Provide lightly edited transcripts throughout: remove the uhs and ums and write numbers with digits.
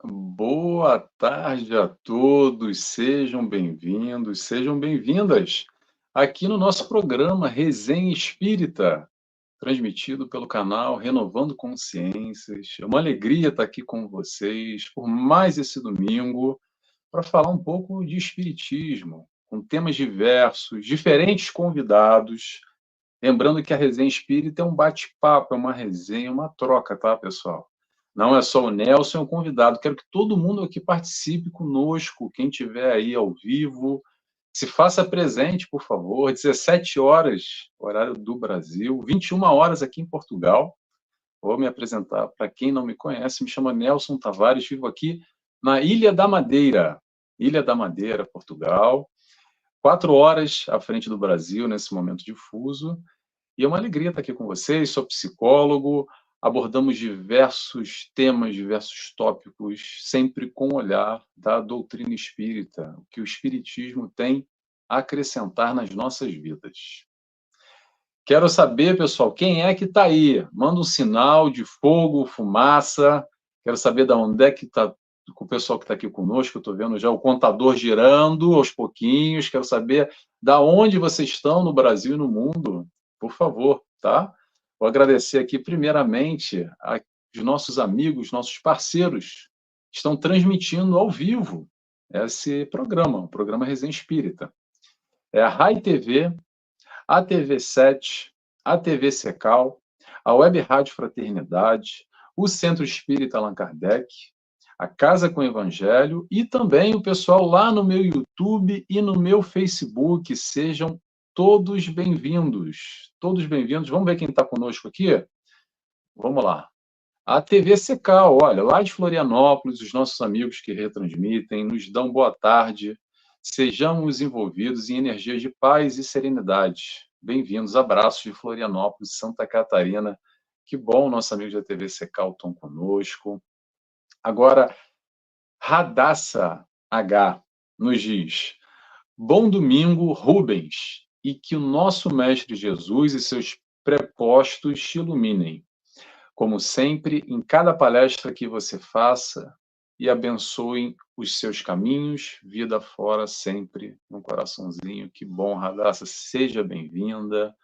Boa tarde a todos, sejam bem-vindos, sejam bem-vindas aqui no nosso programa Resenha Espírita, transmitido pelo canal Renovando Consciências. É uma alegria estar aqui com vocês por mais esse domingo para falar um pouco de espiritismo, com temas diversos, diferentes convidados. Lembrando que a resenha espírita é um bate-papo, é uma resenha, uma troca, tá, pessoal? Não é só o Nelson, é um convidado. Quero que todo mundo aqui participe conosco. Quem tiver aí ao vivo, se faça presente, por favor. 17 horas, horário do Brasil, 21 horas aqui em Portugal. Vou me apresentar para quem não me conhece. Me chamo Nelson Tavares, vivo aqui na Ilha da Madeira. Ilha da Madeira, Portugal. 4 horas à frente do Brasil, nesse momento de fuso. E é uma alegria estar aqui com vocês. Sou psicólogo, abordamos diversos temas, diversos tópicos, sempre com o olhar da doutrina espírita, o que o espiritismo tem a acrescentar nas nossas vidas. Quero saber, pessoal, quem é que está aí? Manda um sinal de fogo, fumaça. Quero saber de onde é que está o pessoal que está aqui conosco. Eu estou vendo já o contador girando aos pouquinhos. Quero saber da onde vocês estão no Brasil e no mundo. Por favor, tá? Vou agradecer aqui, primeiramente, aos nossos amigos, nossos parceiros, que estão transmitindo ao vivo esse programa, o programa Resenha Espírita. É a Rai TV, a TV7, a TV Secal, a Web Rádio Fraternidade, o Centro Espírita Allan Kardec, a Casa com Evangelho e também o pessoal lá no meu YouTube e no meu Facebook. Sejam todos bem-vindos. Todos bem-vindos. Vamos ver quem está conosco aqui? Vamos lá. A TV Secal, olha, lá de Florianópolis, os nossos amigos que retransmitem nos dão boa tarde. Sejamos envolvidos em energias de paz e serenidade. Bem-vindos, abraços de Florianópolis, Santa Catarina. Que bom, nossos amigos da TV Secal estão conosco. Agora, Radassa H nos diz: bom domingo, Rubens, e que o nosso Mestre Jesus e seus prepostos te iluminem como sempre, em cada palestra que você faça, e abençoem os seus caminhos, vida fora sempre, um coraçãozinho. Que bom, Radassa, seja bem-vinda.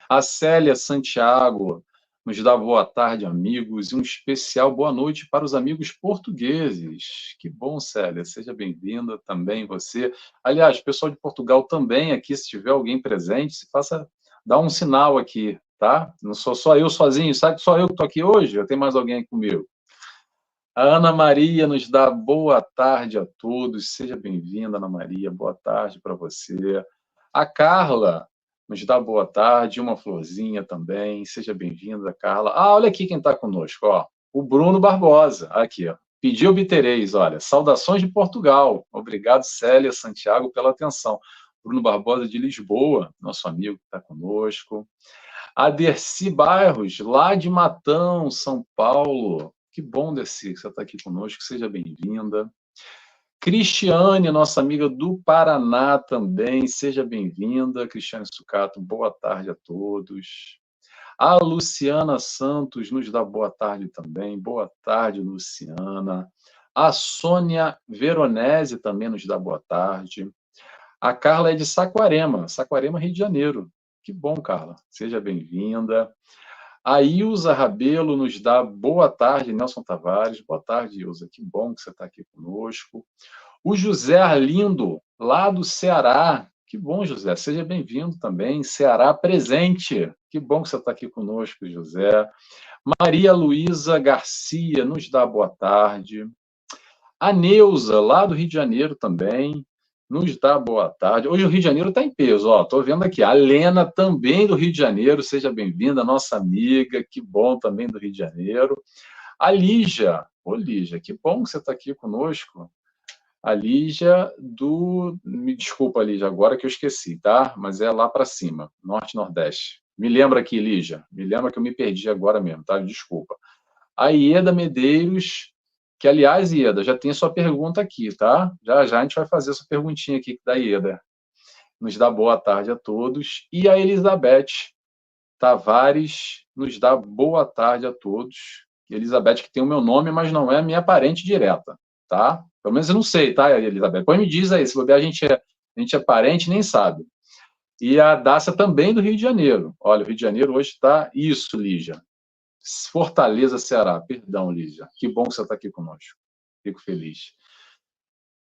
A Célia Santiago nos dá boa tarde, amigos, e um especial boa noite para os amigos portugueses. Que bom, Célia, seja bem-vinda também você. Aliás, pessoal de Portugal também aqui, se tiver alguém presente, se faça, dá um sinal aqui, tá? Não sou só eu sozinho, sabe que só eu que estou aqui hoje? Eu tenho mais alguém aí comigo. A Ana Maria nos dá boa tarde a todos. Seja bem-vinda, Ana Maria. Boa tarde para você. A Carla nos dá boa tarde. Uma florzinha também. Seja bem-vinda, Carla. Ah, olha aqui quem está conosco, ó. O Bruno Barbosa. Aqui, ó. Pedi obtereis, olha. Saudações de Portugal. Obrigado, Célia Santiago, pela atenção. Bruno Barbosa de Lisboa, nosso amigo que está conosco. A Dercy Bairros, lá de Matão, São Paulo. Que bom, Dercy, que você está aqui conosco. Seja bem-vinda. Cristiane, nossa amiga do Paraná também. Seja bem-vinda. Cristiane Sucato, boa tarde a todos. A Luciana Santos nos dá boa tarde também. Boa tarde, Luciana. A Sônia Veronese também nos dá boa tarde. A Carla é de Saquarema, Saquarema, Rio de Janeiro. Que bom, Carla. Seja bem-vinda. A Ilza Rabelo nos dá boa tarde, Nelson Tavares. Boa tarde, Ilza. Que bom que você está aqui conosco. O José Arlindo, lá do Ceará. Que bom, José. Seja bem-vindo também. Ceará presente. Que bom que você está aqui conosco, José. Maria Luísa Garcia nos dá boa tarde. A Neuza, lá do Rio de Janeiro também, nos dá boa tarde. Hoje o Rio de Janeiro está em peso, ó. Estou vendo aqui. A Lena, também do Rio de Janeiro, seja bem-vinda, nossa amiga, que bom também do Rio de Janeiro. A Lígia, ô Lígia, que bom que você está aqui conosco. A Lígia do. Me desculpa, Lígia, agora que eu esqueci, tá? Mas é lá para cima, Norte Nordeste. Me lembra aqui, Lígia. Me lembra que eu me perdi agora mesmo, tá? Desculpa. A Ieda Medeiros, que, aliás, Ieda, já tem a sua pergunta aqui, tá? Já já a gente vai fazer essa perguntinha aqui da Ieda. Nos dá boa tarde a todos. E a Elizabeth Tavares nos dá boa tarde a todos. Elizabeth, que tem o meu nome, mas não é minha parente direta, tá? Pelo menos eu não sei, tá, Elizabeth? Depois me diz aí, se bobear, a gente é parente, nem sabe. E a Dácia também do Rio de Janeiro. Olha, o Rio de Janeiro hoje está isso, Lígia. Fortaleza, Ceará. Perdão, Lígia. Que bom que você está aqui conosco. Fico feliz.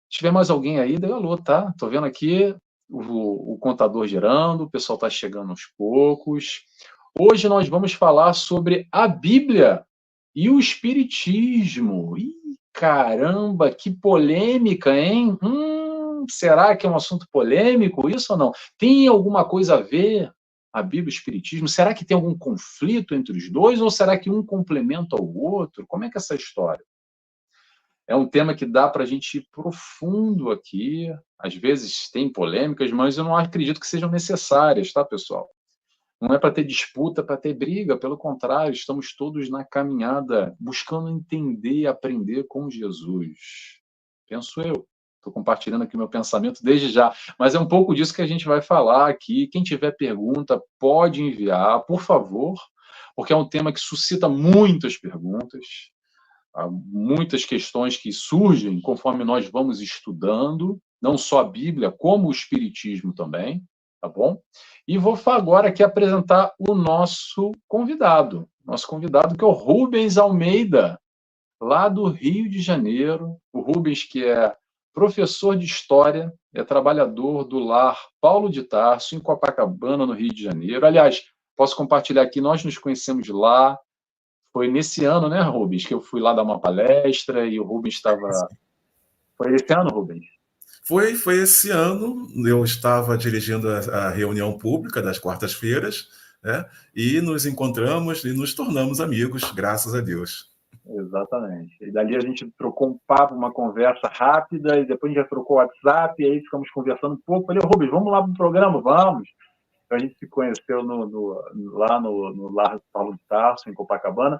Se tiver mais alguém aí, dê alô, tá? Tô vendo aqui o contador girando, o pessoal está chegando aos poucos. Hoje nós vamos falar sobre a Bíblia e o Espiritismo. Ih, caramba, que polêmica, hein? Será que é um assunto polêmico isso ou não? Tem alguma coisa a ver a Bíblia e o Espiritismo? Será que tem algum conflito entre os dois ou será que um complementa o outro? Como é que é essa história? É um tema que dá para a gente ir profundo aqui. Às vezes tem polêmicas, mas eu não acredito que sejam necessárias, tá, pessoal? Não é para ter disputa, para ter briga, pelo contrário, estamos todos na caminhada, buscando entender e aprender com Jesus. Penso eu. Estou compartilhando aqui o meu pensamento desde já, mas é um pouco disso que a gente vai falar aqui. Quem tiver pergunta, pode enviar, por favor, porque é um tema que suscita muitas perguntas. Há muitas questões que surgem conforme nós vamos estudando, não só a Bíblia, como o Espiritismo também, tá bom? E vou agora aqui apresentar o nosso convidado que é o Rubens Almeida, lá do Rio de Janeiro. O Rubens, que é professor de História, é trabalhador do Lar Paulo de Tarso, em Copacabana, no Rio de Janeiro. Aliás, posso compartilhar aqui, nós nos conhecemos lá. Foi nesse ano, né, Rubens, que eu fui lá dar uma palestra e o Rubens estava... Foi esse ano, Rubens? Foi esse ano, eu estava dirigindo a reunião pública das quartas-feiras, né? E nos encontramos e nos tornamos amigos, graças a Deus. Exatamente. E dali a gente trocou um papo, uma conversa rápida, e depois a gente já trocou o WhatsApp, e aí ficamos conversando um pouco. Falei, Rubens, vamos lá para o programa? Vamos. Então a gente se conheceu lá no Lar Paulo de Tarso, em Copacabana.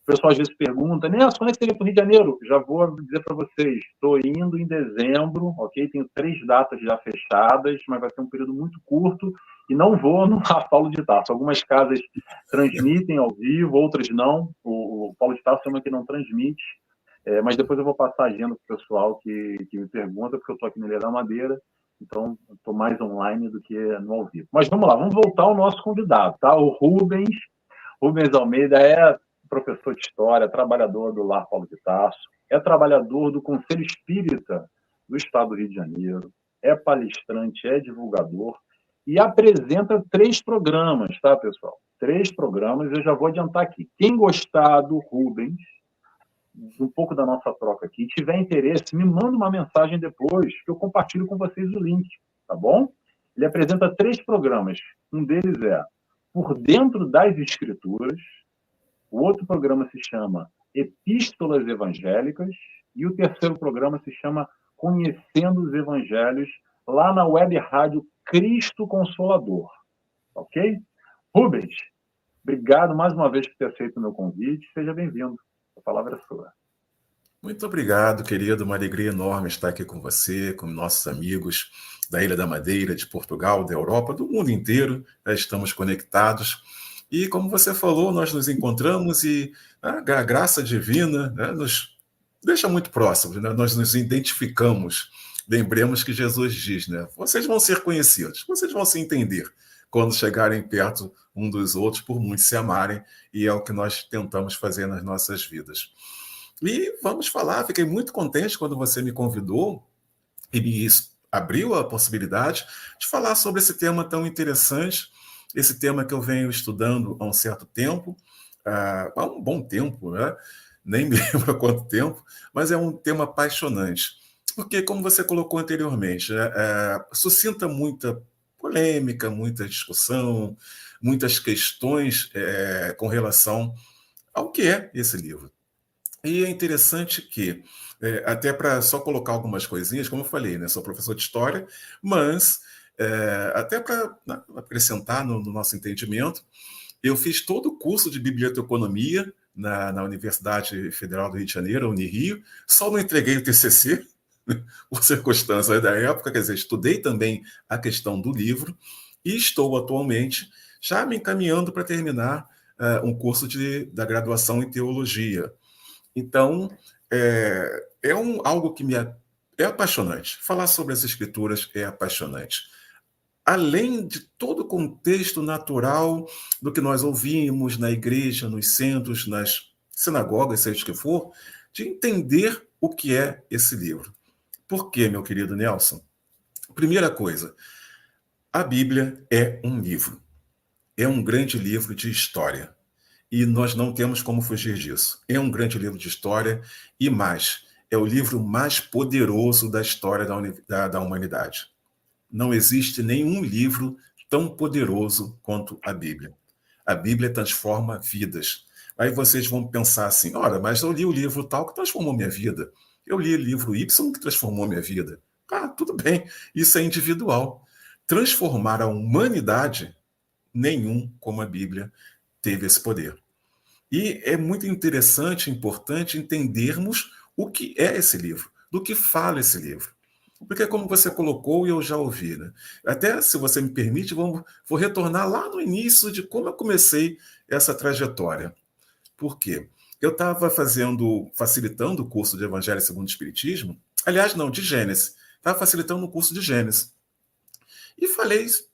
O pessoal às vezes pergunta, Nelson, quando é que você vem para o Rio de Janeiro? Já vou dizer para vocês, estou indo em dezembro, ok? Tenho 3 datas já fechadas, mas vai ser um período muito curto e não vou no Paulo de Tarso. Algumas casas transmitem ao vivo, outras não. O Paulo de Tarso é uma que não transmite, mas depois eu vou passar a agenda para o pessoal que me pergunta, porque eu estou aqui no Ilha da Madeira, então estou mais online do que no ao vivo. Mas vamos lá, vamos voltar ao nosso convidado, tá? O Rubens Almeida é professor de História, trabalhador do Lar Paulo de Tarso, é trabalhador do Conselho Espírita do Estado do Rio de Janeiro, é palestrante, é divulgador e apresenta 3 programas, tá, pessoal? 3 programas, eu já vou adiantar aqui. Quem gostar do Rubens, um pouco da nossa troca aqui, e tiver interesse, me manda uma mensagem depois, que eu compartilho com vocês o link, tá bom? Ele apresenta 3 programas. Um deles é Por Dentro das Escrituras, o outro programa se chama Epístolas Evangélicas e o terceiro programa se chama Conhecendo os Evangelhos, lá na web rádio Cristo Consolador. Ok? Rubens, obrigado mais uma vez por ter aceito o meu convite. Seja bem-vindo. A palavra é sua. Muito obrigado, querido. Uma alegria enorme estar aqui com você, com nossos amigos da Ilha da Madeira, de Portugal, da Europa, do mundo inteiro. Já estamos conectados. E, como você falou, nós nos encontramos e a graça divina, né, nos deixa muito próximos, né? Nós nos identificamos. Lembremos que Jesus diz, né? Vocês vão ser conhecidos, vocês vão se entender quando chegarem perto um dos outros, por muito se amarem, e é o que nós tentamos fazer nas nossas vidas. E vamos falar, fiquei muito contente quando você me convidou e me abriu a possibilidade de falar sobre esse tema tão interessante, esse tema que eu venho estudando há um certo tempo, há um bom tempo, né? Nem me lembro há quanto tempo, mas é um tema apaixonante. Porque, como você colocou anteriormente, suscita muita polêmica, muita discussão, muitas questões com relação ao que é esse livro. E é interessante que, até para só colocar algumas coisinhas, como eu falei, né, sou professor de História, mas até para acrescentar no nosso entendimento, eu fiz todo o curso de biblioteconomia na Universidade Federal do Rio de Janeiro, Unirio, só não entreguei o TCC, por circunstâncias da época, quer dizer, estudei também a questão do livro e estou atualmente já me encaminhando para terminar um curso da graduação em teologia. Então, algo que é apaixonante. Falar sobre as escrituras é apaixonante. Além de todo o contexto natural do que nós ouvimos na igreja, nos centros, nas sinagogas, seja o que for, de entender o que é esse livro. Por quê, meu querido Nelson? Primeira coisa, a Bíblia é um livro. É um grande livro de história. E nós não temos como fugir disso. É um grande livro de história e mais, é o livro mais poderoso da história da humanidade. Não existe nenhum livro tão poderoso quanto a Bíblia. A Bíblia transforma vidas. Aí vocês vão pensar assim, ora, mas eu li o livro tal que transformou minha vida. Eu li o livro Y que transformou minha vida. Ah, tudo bem, isso é individual. Transformar a humanidade, nenhum como a Bíblia teve esse poder. E é muito interessante, importante entendermos o que é esse livro, do que fala esse livro. Porque, como você colocou e eu já ouvi, né? Até, se você me permite, vou retornar lá no início de como eu comecei essa trajetória. Por quê? Eu estava facilitando o curso de Evangelho segundo o Espiritismo, aliás, não, de Gênesis. Estava facilitando o curso de Gênesis. E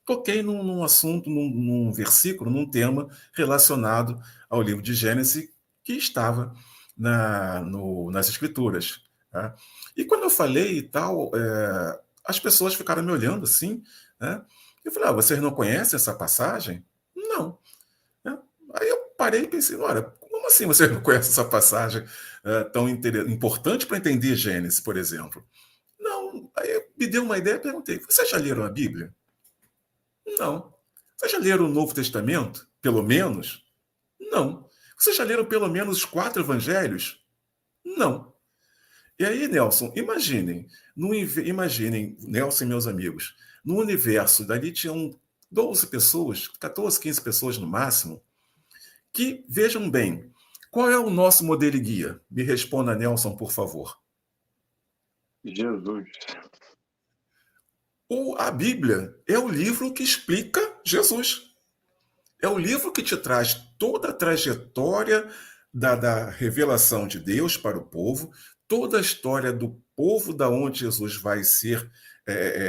toquei num assunto, num versículo, num tema relacionado ao livro de Gênesis que estava nas Escrituras. Tá? E quando eu falei e tal, as pessoas ficaram me olhando assim, né? Eu falei, vocês não conhecem essa passagem? Não. Né? Aí eu parei e pensei, olha, como assim vocês não conhecem essa passagem tão importante para entender Gênesis, por exemplo? Não. Aí me deu uma ideia e perguntei, vocês já leram a Bíblia? Não. Vocês já leram o Novo Testamento? Pelo menos? Não. Vocês já leram pelo menos os 4 evangelhos? Não. E aí, Nelson, imaginem, Nelson e meus amigos, no universo, dali tinham 12 pessoas, 14, 15 pessoas no máximo, que, vejam bem, qual é o nosso modelo e guia? Me responda, Nelson, por favor. Jesus. A Bíblia é o livro que explica Jesus. É o livro que te traz toda a trajetória da revelação de Deus para o povo, toda a história do povo da onde Jesus vai ser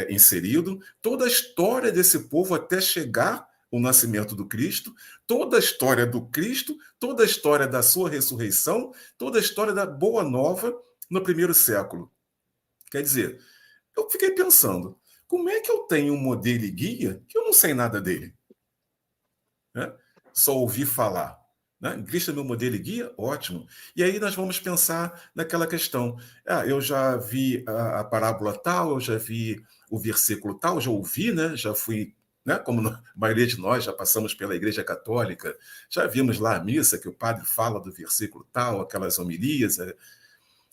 inserido, toda a história desse povo até chegar o nascimento do Cristo, toda a história do Cristo, toda a história da sua ressurreição, toda a história da Boa Nova no primeiro século. Quer dizer, eu fiquei pensando, como é que eu tenho um modelo e guia que eu não sei nada dele? Né? Só ouvi falar. Né? Cristo é meu modelo e guia? Ótimo. E aí nós vamos pensar naquela questão. Eu já vi a parábola tal, eu já vi o versículo tal, já ouvi, né? Já fui, né? Como a maioria de nós já passamos pela Igreja Católica, já vimos lá a missa que o padre fala do versículo tal, aquelas homilias.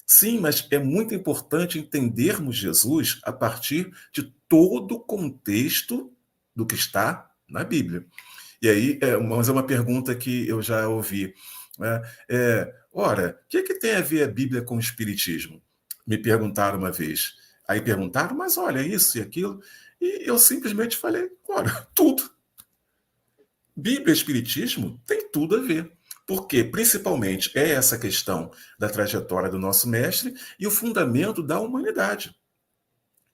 Sim, mas é muito importante entendermos Jesus a partir de todo o contexto do que está na Bíblia. E aí, mas é uma pergunta que eu já ouvi. Né? Ora, o que tem a ver a Bíblia com o Espiritismo? Me perguntaram uma vez. Aí perguntaram, mas olha, isso e aquilo. E eu simplesmente falei, olha, tudo. Bíblia e Espiritismo tem tudo a ver. Porque, principalmente, é essa questão da trajetória do nosso mestre e o fundamento da humanidade.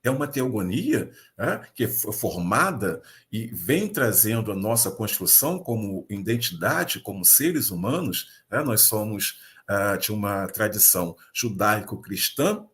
É uma teogonia, né, que é formada e vem trazendo a nossa construção como identidade, como seres humanos. Né? Nós somos de uma tradição judaico-cristã,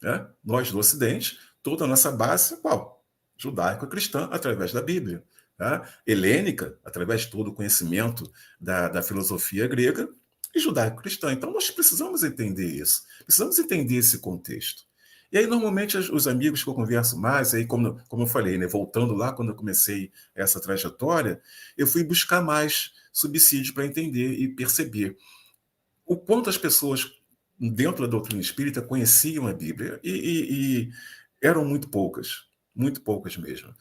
né? Nós do Ocidente, toda a nossa base é qual? Judaico-cristã, através da Bíblia. Né? Helênica, através de todo o conhecimento da filosofia grega, e judaico-cristã. Então, nós precisamos entender isso, precisamos entender esse contexto. E aí, normalmente, os amigos que eu converso mais, aí, como eu falei, né, voltando lá quando eu comecei essa trajetória, eu fui buscar mais subsídios para entender e perceber o quanto as pessoas dentro da doutrina espírita conheciam a Bíblia e eram muito poucas mesmo.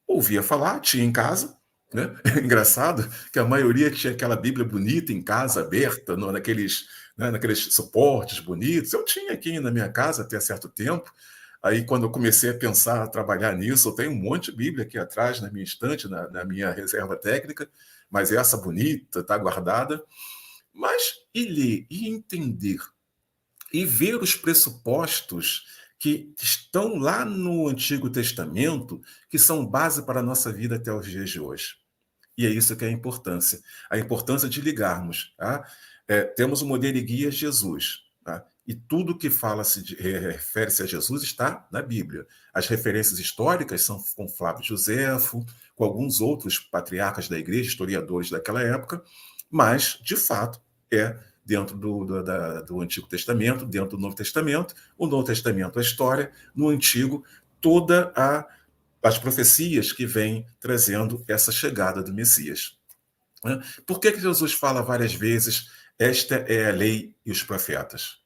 Ouvia falar, tinha em casa, né? Engraçado que a maioria tinha aquela Bíblia bonita em casa, aberta, naqueles suportes bonitos. Eu tinha aqui na minha casa até certo tempo, Aí, quando eu comecei a pensar, a trabalhar nisso, eu tenho um monte de Bíblia aqui atrás, na minha estante, na minha reserva técnica, mas essa bonita, está guardada. Mas e ler, e entender, e ver os pressupostos que estão lá no Antigo Testamento, que são base para a nossa vida até os dias de hoje. E é isso que é a importância de ligarmos. Tá? Temos o modelo e guia Jesus. Tá? E tudo que refere-se a Jesus está na Bíblia. As referências históricas são com Flávio Josefo, com alguns outros patriarcas da igreja, historiadores daquela época, mas, de fato, é dentro do Antigo Testamento, dentro do Novo Testamento. O Novo Testamento, a história, no Antigo, toda as profecias que vêm trazendo essa chegada do Messias. Por que Jesus fala várias vezes, esta é a lei e os profetas?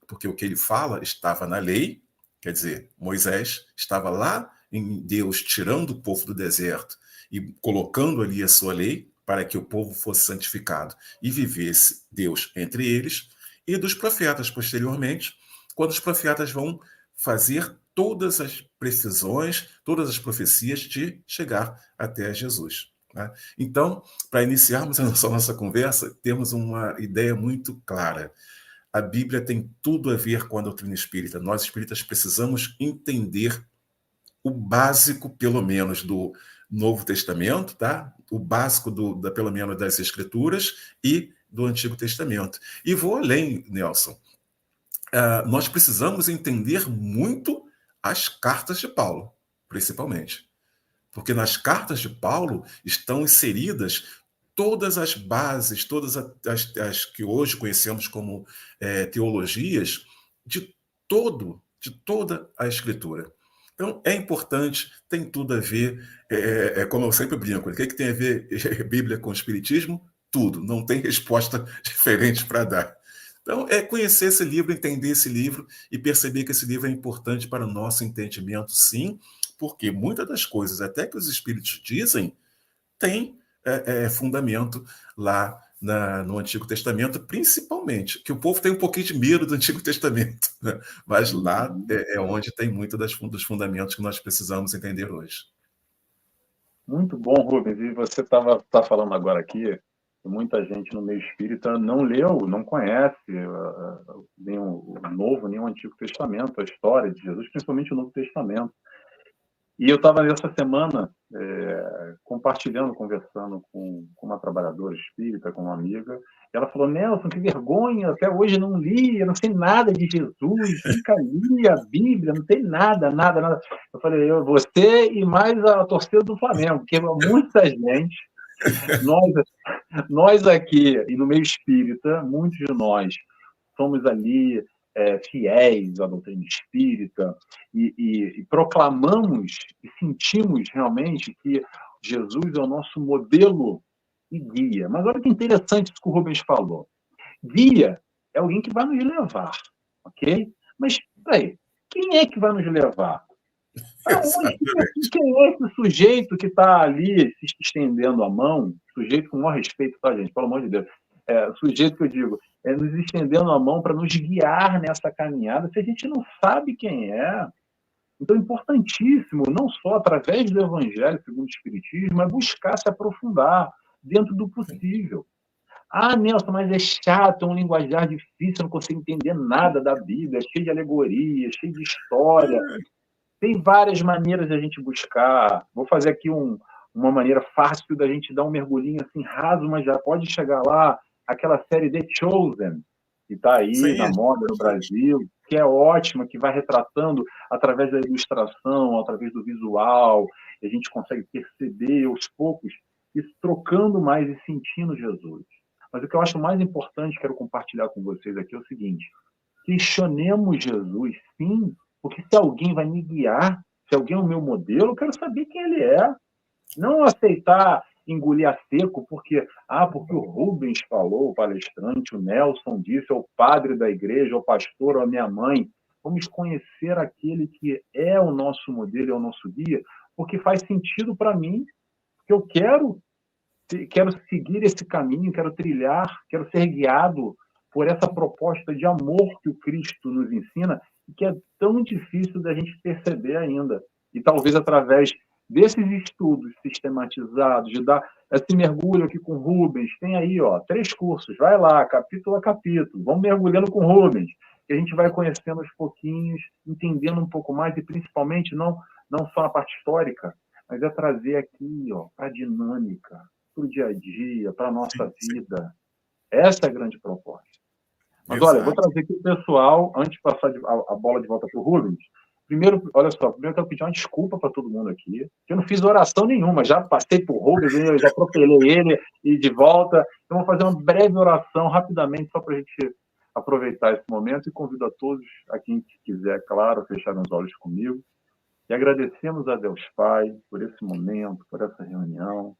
Porque o que ele fala estava na lei, quer dizer, Moisés estava lá em Deus tirando o povo do deserto e colocando ali a sua lei para que o povo fosse santificado e vivesse Deus entre eles, e dos profetas posteriormente, quando os profetas vão fazer todas as precisões, todas as profecias de chegar até Jesus. Né? Então, para iniciarmos a nossa conversa, temos uma ideia muito clara. A Bíblia tem tudo a ver com a doutrina espírita. Nós espíritas precisamos entender o básico, pelo menos, do Novo Testamento, tá? O básico, pelo menos, das Escrituras e do Antigo Testamento. E vou além, Nelson. Nós precisamos entender muito as cartas de Paulo, principalmente. Porque nas cartas de Paulo estão inseridas todas as bases, todas as que hoje conhecemos como teologias, de toda a Escritura. Então, é importante, tem tudo a ver, como eu sempre brinco, o que tem a ver Bíblia com Espiritismo? Tudo, não tem resposta diferente para dar. Então, é conhecer esse livro, entender esse livro e perceber que esse livro é importante para o nosso entendimento, sim, porque muitas das coisas, até que os espíritos dizem, tem fundamento lá no Antigo Testamento, principalmente, que o povo tem um pouquinho de medo do Antigo Testamento, né? Mas lá é onde tem muito dos fundamentos que nós precisamos entender hoje. Muito bom, Rubens. E você tá falando agora aqui que muita gente no meio espírita não leu, não conhece nem o Novo, nem o Antigo Testamento, a história de Jesus, principalmente o Novo Testamento. E eu estava nessa semana compartilhando, conversando com uma trabalhadora espírita, com uma amiga, e ela falou, Nelson, que vergonha, até hoje não li, eu não sei nada de Jesus, nunca li a Bíblia, não tem nada. Eu falei, você e mais a torcida do Flamengo, porque muita gente, nós aqui, e no meio espírita, muitos de nós somos ali fiéis à doutrina espírita e proclamamos e sentimos realmente que Jesus é o nosso modelo e guia. Mas olha que interessante isso que o Rubens falou. Guia é alguém que vai nos levar, ok? Mas, peraí, quem é que vai nos levar? Para onde? Quem é esse sujeito que está ali se estendendo a mão? Sujeito com o maior respeito, tá, gente? Pelo amor de Deus. Sujeito que eu digo, nos estendendo a mão para nos guiar nessa caminhada, se a gente não sabe quem é. Então, é importantíssimo, não só através do Evangelho segundo o Espiritismo, mas buscar se aprofundar dentro do possível. Ah, Nelson, mas é chato, é um linguajar difícil, eu não consigo entender nada da Bíblia, é cheio de alegoria, cheio de história. Tem várias maneiras de a gente buscar. Vou fazer aqui uma maneira fácil da gente dar um mergulhinho assim raso, mas já pode chegar lá. Aquela série The Chosen, que está aí Sim, na moda no Brasil, que é ótima, que vai retratando através da ilustração, através do visual, e a gente consegue perceber aos poucos isso, trocando mais e sentindo Jesus. Mas o que eu acho mais importante, quero compartilhar com vocês aqui, é o seguinte: questionemos Jesus, sim, porque se alguém vai me guiar, se alguém é o meu modelo, eu quero saber quem ele é. Não aceitar engolir a seco porque o Rubens falou, o palestrante, o Nelson disse, é o padre da igreja, o pastor, ou a minha mãe. Vamos conhecer aquele que é o nosso modelo, é o nosso guia, porque faz sentido para mim, que eu quero seguir esse caminho, quero trilhar, quero ser guiado por essa proposta de amor que o Cristo nos ensina e que é tão difícil da gente perceber ainda. E talvez através desses estudos sistematizados, de dar esse mergulho aqui com Rubens, tem aí 3 cursos, vai lá, capítulo a capítulo, vamos mergulhando com Rubens, que a gente vai conhecendo aos pouquinhos, entendendo um pouco mais, e principalmente não só a parte histórica, mas é trazer aqui para a dinâmica, para o dia a dia, para a nossa vida. Essa é a grande proposta. Mas olha, eu vou trazer aqui o pessoal, antes de passar a bola de volta para o Rubens. Primeiro, olha só, primeiro eu quero pedir uma desculpa para todo mundo aqui, que eu não fiz oração nenhuma, já passei por Rubens, eu já atropelei ele e de volta. Então, vou fazer uma breve oração rapidamente, só para a gente aproveitar esse momento, e convido a todos, a quem quiser, claro, a fechar os olhos comigo. E agradecemos a Deus Pai por esse momento, por essa reunião.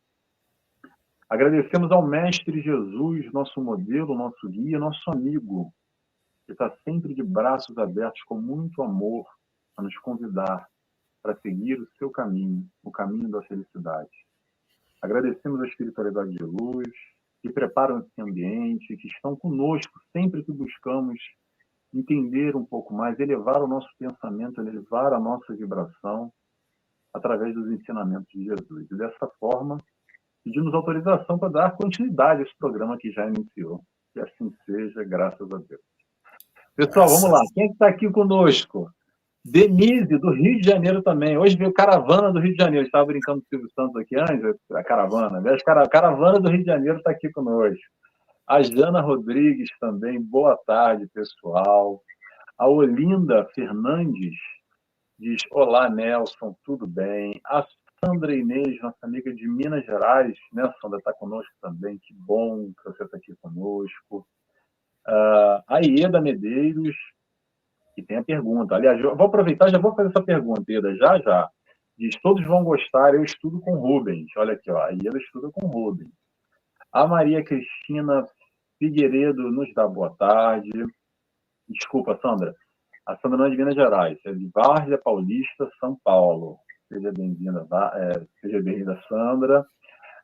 Agradecemos ao Mestre Jesus, nosso modelo, nosso guia, nosso amigo, que está sempre de braços abertos, com muito amor, a nos convidar para seguir o seu caminho, o caminho da felicidade. Agradecemos a espiritualidade de luz, que preparam esse ambiente, que estão conosco sempre que buscamos entender um pouco mais, elevar o nosso pensamento, elevar a nossa vibração através dos ensinamentos de Jesus. E dessa forma, pedimos autorização para dar continuidade a esse programa que já iniciou. Que assim seja, graças a Deus. Pessoal, vamos lá. Quem é que está aqui conosco? Denise, do Rio de Janeiro também. Hoje veio caravana do Rio de Janeiro. Estava brincando com o Silvio Santos aqui antes, a caravana. A caravana do Rio de Janeiro está aqui conosco. A Jana Rodrigues também. Boa tarde, pessoal. A Olinda Fernandes diz: olá, Nelson, tudo bem? A Sandra Inês, nossa amiga de Minas Gerais, né, Sandra, está conosco também. Que bom que você está aqui conosco. A Ieda Medeiros, que tem a pergunta. Aliás, eu vou aproveitar, já vou fazer essa pergunta, Ieda, já. Diz: todos vão gostar, eu estudo com Rubens. Olha aqui, a Ieda estuda com Rubens. A Maria Cristina Figueiredo nos dá boa tarde. Desculpa, Sandra. A Sandra não é de Minas Gerais, é de Várzea Paulista, São Paulo. Seja bem-vinda, Sandra.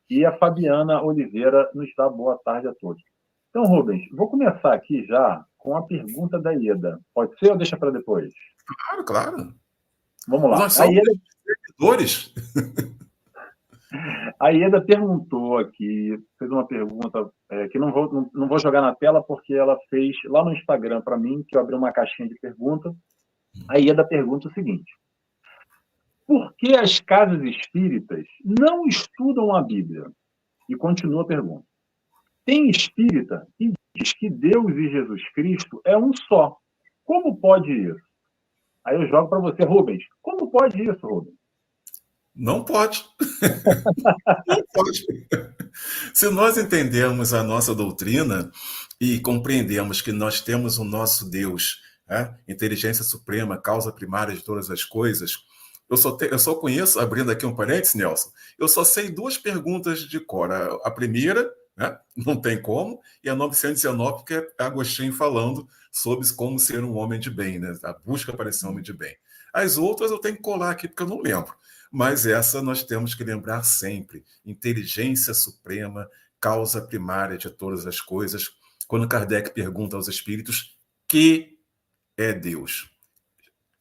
E a Fabiana Oliveira nos dá boa tarde a todos. Então, Rubens, vou começar aqui já com a pergunta da Ieda. Pode ser ou deixa para depois? Claro. Vamos lá. Nós somos seguidores. A Ieda perguntou aqui, fez uma pergunta que não vou jogar na tela, porque ela fez lá no Instagram para mim, que eu abri uma caixinha de perguntas. A Ieda pergunta o seguinte: por que as casas espíritas não estudam a Bíblia? E continua a pergunta. Tem espírita que diz que Deus e Jesus Cristo é um só. Como pode isso? Aí eu jogo para você, Rubens. Como pode isso, Rubens? Não pode. Não pode. Se nós entendemos a nossa doutrina e compreendemos que nós temos o nosso Deus, inteligência suprema, causa primária de todas as coisas, eu só conheço, abrindo aqui um parênteses, Nelson, eu só sei 2 perguntas de cor. A primeira, não tem como, e a 919, que é Agostinho falando sobre como ser um homem de bem, né? A busca para ser um homem de bem. As outras eu tenho que colar aqui, porque eu não lembro. Mas essa nós temos que lembrar sempre. Inteligência suprema, causa primária de todas as coisas. Quando Kardec pergunta aos espíritos, que é Deus?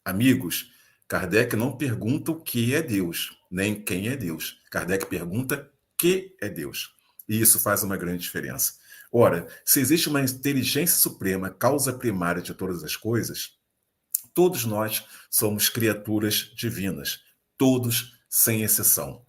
Amigos, Kardec não pergunta o que é Deus, nem quem é Deus. Kardec pergunta que é Deus. E isso faz uma grande diferença. Ora, se existe uma inteligência suprema, causa primária de todas as coisas, todos nós somos criaturas divinas. Todos, sem exceção.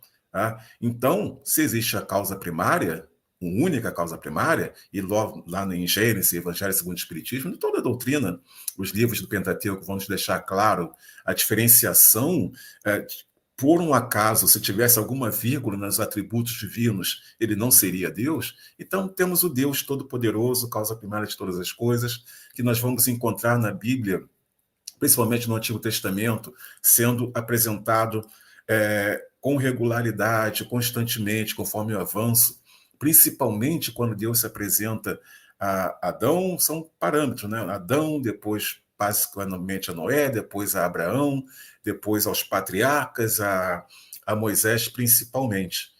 Então, se existe a causa primária, uma única causa primária, e lá em Gênesis, Evangelho segundo o Espiritismo, em toda a doutrina, os livros do Pentateuco vão nos deixar claro a diferenciação. Por um acaso, se tivesse alguma vírgula nos atributos divinos, ele não seria Deus. Então, temos o Deus Todo-Poderoso, causa primária de todas as coisas, que nós vamos encontrar na Bíblia, principalmente no Antigo Testamento, sendo apresentado com regularidade, constantemente, conforme o avanço, principalmente quando Deus se apresenta a Adão, são parâmetros, né? Adão, depois basicamente a Noé, depois a Abraão, depois aos patriarcas, a Moisés principalmente.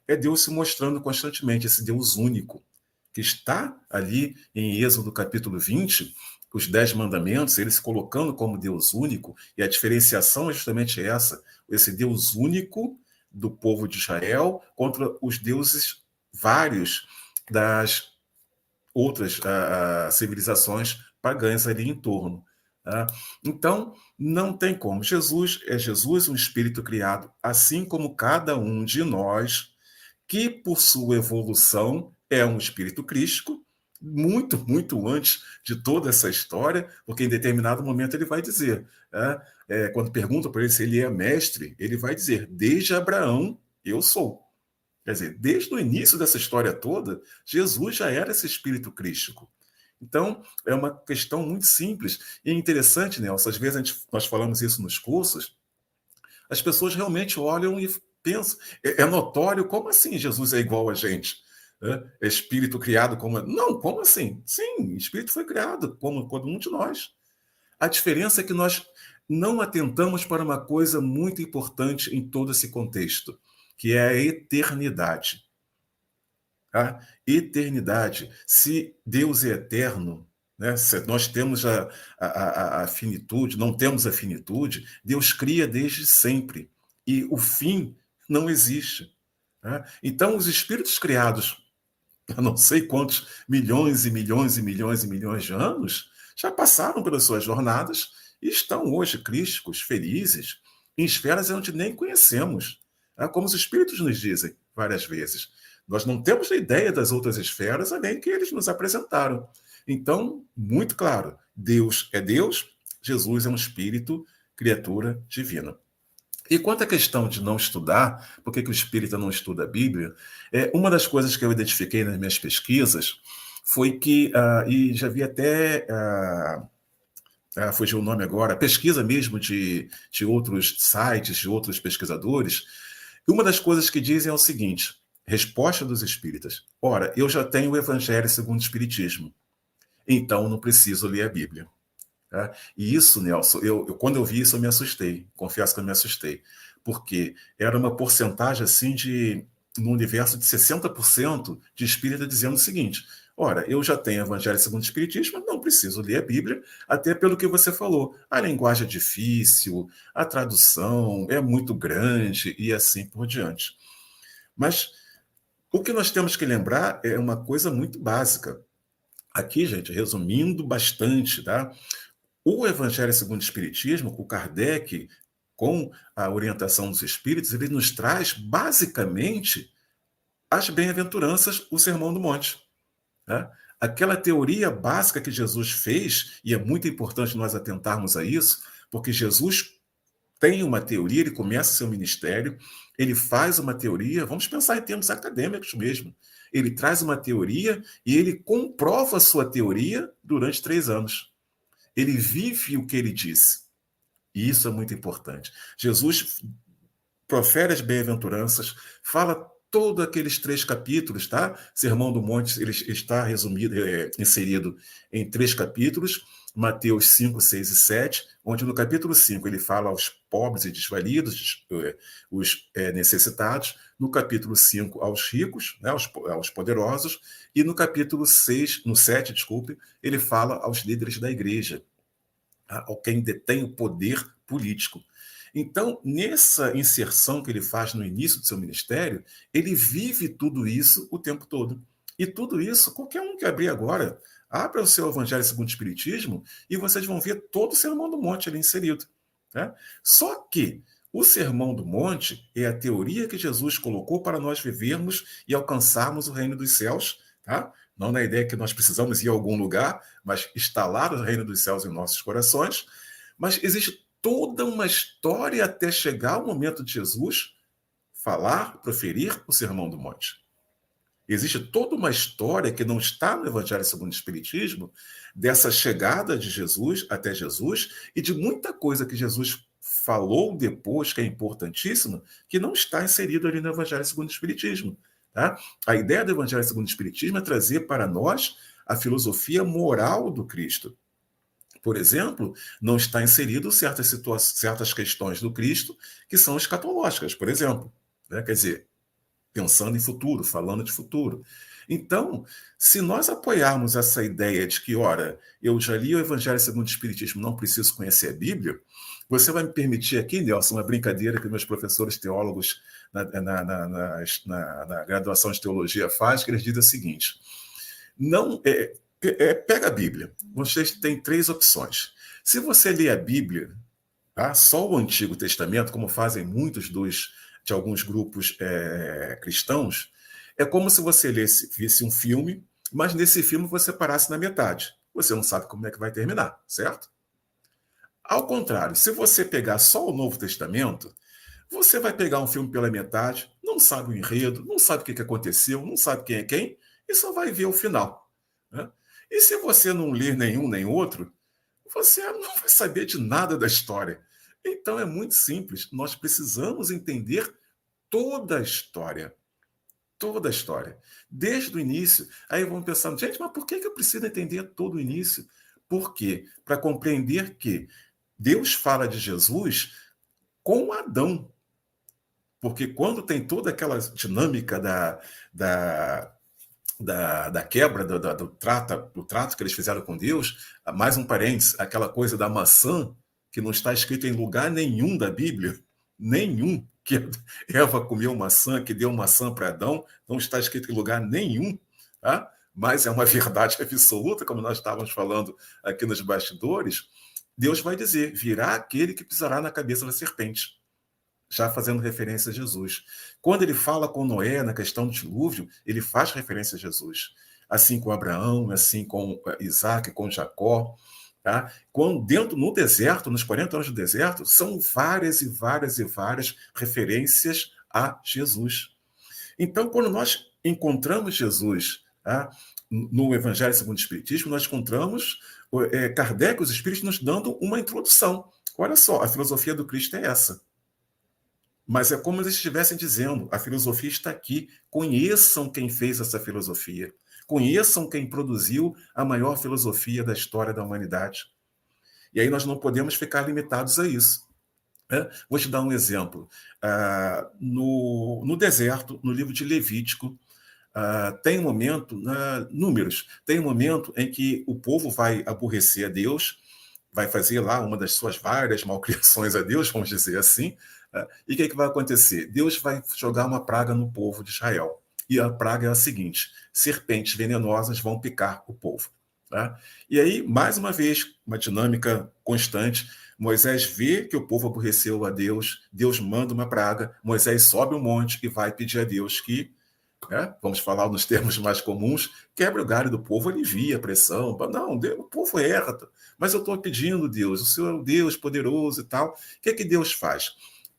É Deus se mostrando constantemente, esse Deus único, que está ali em Êxodo capítulo 20, os 10 mandamentos, ele se colocando como Deus único, e a diferenciação é justamente essa, esse Deus único do povo de Israel contra os deuses vários das outras civilizações pagãs ali em torno. Tá? Então, não tem como. Jesus é Jesus, um espírito criado, assim como cada um de nós, que por sua evolução é um espírito crístico, muito, muito antes de toda essa história, porque em determinado momento ele vai dizer, quando perguntam para ele se ele é mestre, ele vai dizer, desde Abraão eu sou. Quer dizer, desde o início dessa história toda, Jesus já era esse espírito crístico. Então, é uma questão muito simples. E é interessante, Nelson, às vezes nós falamos isso nos cursos, as pessoas realmente olham e pensam, é notório, como assim Jesus é igual a gente? É espírito criado como... Não, como assim? Sim, espírito foi criado como cada um de nós. A diferença é que nós não atentamos para uma coisa muito importante em todo esse contexto, que é a eternidade. A eternidade. Se Deus é eterno, né, se nós temos a finitude, não temos a finitude, Deus cria desde sempre. E o fim não existe. Né? Então, os espíritos criados há não sei quantos milhões e milhões e milhões e milhões de anos já passaram pelas suas jornadas e estão hoje crísticos, felizes, em esferas onde nem conhecemos. Como os espíritos nos dizem várias vezes. Nós não temos ideia das outras esferas, além que eles nos apresentaram. Então, muito claro, Deus é Deus, Jesus é um espírito, criatura divina. E quanto à questão de não estudar, por que o espírita não estuda a Bíblia, uma das coisas que eu identifiquei nas minhas pesquisas foi que, e já vi até, fugiu o nome agora, pesquisa mesmo de outros sites, de outros pesquisadores, e uma das coisas que dizem é o seguinte, resposta dos espíritas, ora, eu já tenho o Evangelho segundo o Espiritismo, então não preciso ler a Bíblia. Tá? E isso, Nelson, quando eu vi isso, eu me assustei. Confesso que eu me assustei. Porque era uma porcentagem assim no universo de 60% de espírita dizendo o seguinte: ora, eu já tenho Evangelho segundo o Espiritismo, não preciso ler a Bíblia, até pelo que você falou. A linguagem é difícil, a tradução é muito grande e assim por diante. Mas o que nós temos que lembrar é uma coisa muito básica. Aqui, gente, resumindo bastante, tá? O Evangelho segundo o Espiritismo, o Kardec, com a orientação dos Espíritos, ele nos traz, basicamente, as bem-aventuranças, o Sermão do Monte. Né? Aquela teoria básica que Jesus fez, e é muito importante nós atentarmos a isso, porque Jesus tem uma teoria, ele começa seu ministério, ele faz uma teoria, vamos pensar em termos acadêmicos mesmo, ele traz uma teoria e ele comprova a sua teoria durante 3 anos. Ele vive o que ele disse. E isso é muito importante. Jesus profere as bem-aventuranças, fala todos aqueles 3 capítulos, tá? Sermão do Monte, ele está resumido, inserido em 3 capítulos, Mateus 5, 6 e 7, onde no capítulo 5 ele fala aos pobres e desvalidos, os necessitados, no capítulo 5 aos ricos, né, aos poderosos, e no capítulo 6, no 7, desculpe, ele fala aos líderes da igreja, ao quem detém o poder político. Então, nessa inserção que ele faz no início do seu ministério, ele vive tudo isso o tempo todo. E tudo isso, qualquer um que abrir agora, abra o seu Evangelho segundo o Espiritismo e vocês vão ver todo o Sermão do Monte ali inserido. Tá? Só que o Sermão do Monte é a teoria que Jesus colocou para nós vivermos e alcançarmos o reino dos céus, tá? Não na ideia que nós precisamos ir a algum lugar, mas instalar o reino dos céus em nossos corações. Mas existe toda uma história até chegar o momento de Jesus falar, proferir o Sermão do Monte. Existe toda uma história que não está no Evangelho segundo o Espiritismo, dessa chegada de Jesus até Jesus e de muita coisa que Jesus falou depois, que é importantíssima, que não está inserido ali no Evangelho segundo o Espiritismo. Tá? A ideia do Evangelho segundo o Espiritismo é trazer para nós a filosofia moral do Cristo. Por exemplo, não está inserido certas questões do Cristo que são escatológicas, por exemplo. Né? Quer dizer, pensando em futuro, falando de futuro. Então, se nós apoiarmos essa ideia de que, ora, eu já li o Evangelho segundo o Espiritismo, não preciso conhecer a Bíblia, você vai me permitir aqui, Nelson, uma brincadeira que meus professores teólogos na graduação de teologia fazem, que eles dizem o seguinte: não, pega a Bíblia, você tem três opções. Se você lê a Bíblia, tá, só o Antigo Testamento, como fazem muitos de alguns grupos cristãos, é como se você visse um filme, mas nesse filme você parasse na metade. Você não sabe como é que vai terminar, certo? Ao contrário, se você pegar só o Novo Testamento, você vai pegar um filme pela metade, não sabe o enredo, não sabe o que aconteceu, não sabe quem é quem, e só vai ver o final, né? E se você não ler nenhum nem outro, você não vai saber de nada da história. Então é muito simples, nós precisamos entender toda a história. Toda a história. Desde o início. Aí vamos pensando, gente, mas por que eu preciso entender todo o início? Por quê? Para compreender que Deus fala de Jesus com Adão. Porque quando tem toda aquela dinâmica da quebra do trato que eles fizeram com Deus, mais um parênteses, aquela coisa da maçã, que não está escrito em lugar nenhum da Bíblia, nenhum, que Eva comeu maçã, que deu maçã para Adão, não está escrito em lugar nenhum, tá? Mas é uma verdade absoluta, como nós estávamos falando aqui nos bastidores. Deus vai dizer, virá aquele que pisará na cabeça da serpente, já fazendo referência a Jesus. Quando ele fala com Noé na questão do dilúvio, ele faz referência a Jesus. Assim com Abraão, assim com Isaac, com Jacó. Tá? No deserto, nos 40 anos do deserto, são várias e várias e várias referências a Jesus. Então, quando nós encontramos Jesus, tá, no Evangelho segundo o Espiritismo, nós encontramos Kardec, os Espíritos, nos dando uma introdução. Olha só, a filosofia do Cristo é essa. Mas é como eles estivessem dizendo, a filosofia está aqui, conheçam quem fez essa filosofia, conheçam quem produziu a maior filosofia da história da humanidade. E aí nós não podemos ficar limitados a isso. Né? Vou te dar um exemplo. No deserto, no livro de Levítico, tem um momento, Números, tem um momento em que o povo vai aborrecer a Deus, vai fazer lá uma das suas várias malcriações a Deus, vamos dizer assim, e o que vai acontecer? Deus vai jogar uma praga no povo de Israel. E a praga é a seguinte: serpentes venenosas vão picar o povo. Tá? E aí, mais uma vez, uma dinâmica constante. Moisés vê que o povo aborreceu a Deus, Deus manda uma praga, Moisés sobe um monte e vai pedir a Deus que, vamos falar nos termos mais comuns, quebra o galho do povo, alivia a pressão. Não, Deus, o povo erra, mas eu estou pedindo, Deus, o Senhor é o Deus poderoso e tal. O que Deus faz?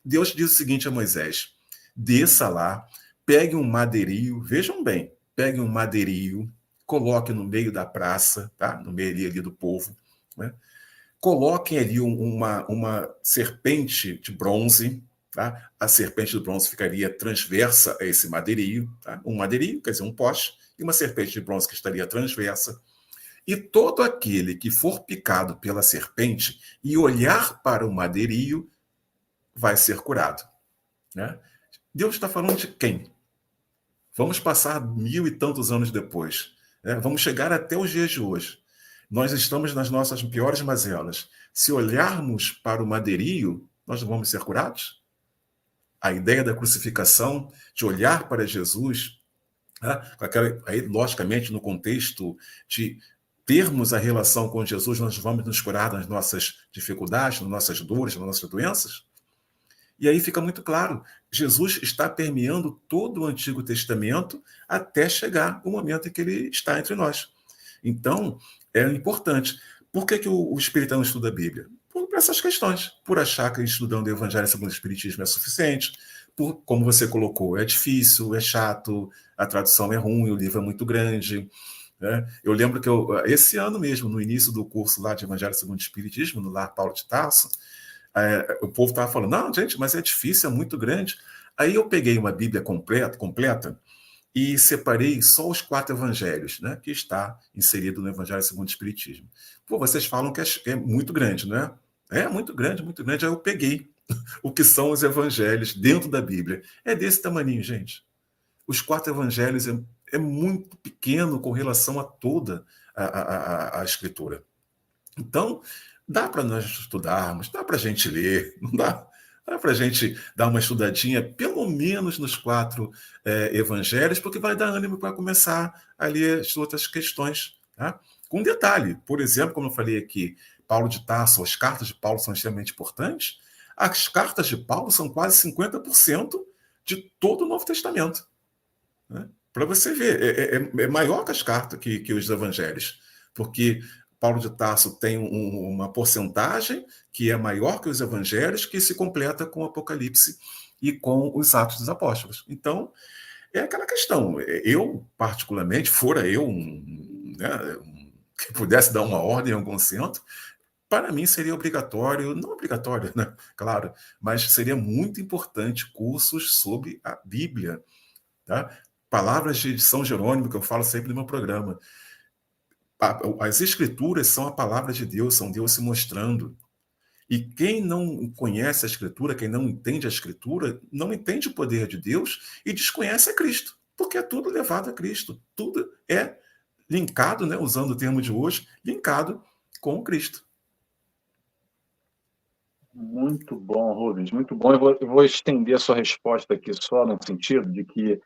Deus diz o seguinte a Moisés: desça lá, pegue um madeirio, vejam bem, pegue um madeirio, coloque no meio da praça, tá? No meio ali do povo, né? Coloquem ali uma serpente de bronze, tá? A serpente de bronze ficaria transversa a esse madeirio, tá? Um madeirio, quer dizer, um poste, e uma serpente de bronze que estaria transversa. E todo aquele que for picado pela serpente e olhar para o madeirio vai ser curado. Né? Deus está falando de quem? Vamos passar 1000 e tantos anos depois. Né? Vamos chegar até os dias de hoje. Nós estamos nas nossas piores mazelas. Se olharmos para o madeirio, nós não vamos ser curados? A ideia da crucificação, de olhar para Jesus, aí, logicamente, no contexto de termos a relação com Jesus, nós vamos nos curar das nossas dificuldades, das nossas dores, das nossas doenças? E aí fica muito claro, Jesus está permeando todo o Antigo Testamento até chegar o momento em que ele está entre nós. Então, é importante. Por que o espírita não estuda a Bíblia? Por essas questões. Por achar que estudando o Evangelho segundo o Espiritismo é suficiente. Por, como você colocou, é difícil, é chato, a tradução é ruim, o livro é muito grande. Né? Eu lembro que esse ano mesmo, no início do curso lá de Evangelho segundo o Espiritismo, no Lar Paulo de Tarso, o povo estava falando, não, gente, mas é difícil, é muito grande. Aí eu peguei uma Bíblia completa e separei só os 4 evangelhos, né, que está inserido no Evangelho segundo o Espiritismo. Pô, vocês falam que é muito grande, né? É muito grande, muito grande. Aí eu peguei o que são os evangelhos dentro da Bíblia. É desse tamaninho, gente. os 4 evangelhos é muito pequeno com relação a toda a Escritura. Então, dá para nós estudarmos, dá para a gente ler, não dá? Dá para a gente dar uma estudadinha, pelo menos nos 4 evangelhos, porque vai dar ânimo para começar a ler as outras questões. Tá? Com detalhe, por exemplo, como eu falei aqui, Paulo de Tarso, as cartas de Paulo são extremamente importantes. As cartas de Paulo são quase 50% de todo o Novo Testamento. Né? Para você ver, é maior que as cartas, que os evangelhos, porque Paulo de Tarso tem uma porcentagem que é maior que os evangelhos, que se completa com o Apocalipse e com os Atos dos Apóstolos. Então, é aquela questão. Eu, particularmente, fora eu que pudesse dar uma ordem em algum centro, para mim seria obrigatório, não obrigatório, né? Claro, mas seria muito importante cursos sobre a Bíblia. Tá? Palavras de São Jerônimo, que eu falo sempre no meu programa. As Escrituras são a palavra de Deus, são Deus se mostrando. E quem não conhece a Escritura, quem não entende a Escritura, não entende o poder de Deus e desconhece a Cristo, porque é tudo levado a Cristo. Tudo é linkado, né, usando o termo de hoje, linkado com Cristo. Muito bom, Rubens, muito bom. Eu vou estender a sua resposta aqui só no sentido de que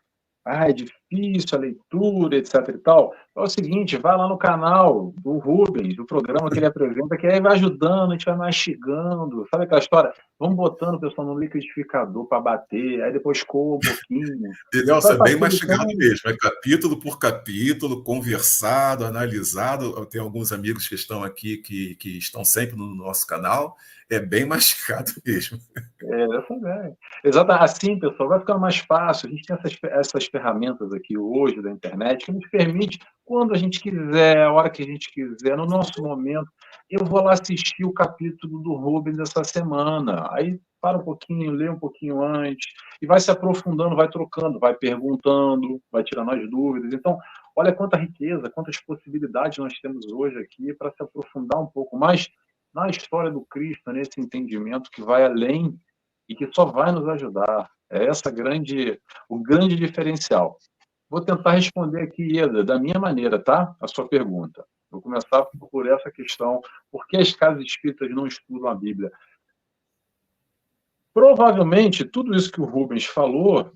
é difícil a leitura, etc e tal. É o seguinte, vai lá no canal do Rubens, do programa que ele apresenta, que aí vai ajudando, a gente vai mastigando. Sabe aquela história? Vamos botando o pessoal no liquidificador para bater, aí depois coa um pouquinho. E, Nelson, é bem mastigado mesmo, é capítulo por capítulo, conversado, analisado. Tem alguns amigos que estão aqui, que estão sempre no nosso canal, é bem mastigado mesmo. Essa ideia. Exato. Assim, pessoal, vai ficando mais fácil. A gente tem essas ferramentas aqui hoje da internet que nos permite, quando a gente quiser, a hora que a gente quiser, no nosso momento, eu vou lá assistir o capítulo do Rubens essa semana. Aí para um pouquinho, lê um pouquinho antes, e vai se aprofundando, vai trocando, vai perguntando, vai tirando as dúvidas. Então, olha quanta riqueza, quantas possibilidades nós temos hoje aqui para se aprofundar um pouco mais na história do Cristo, nesse entendimento que vai além e que só vai nos ajudar. É o grande diferencial. Vou tentar responder aqui, Ieda, da minha maneira, tá? A sua pergunta. Vou começar por essa questão. Por que as casas espíritas não estudam a Bíblia? Provavelmente, tudo isso que o Rubens falou,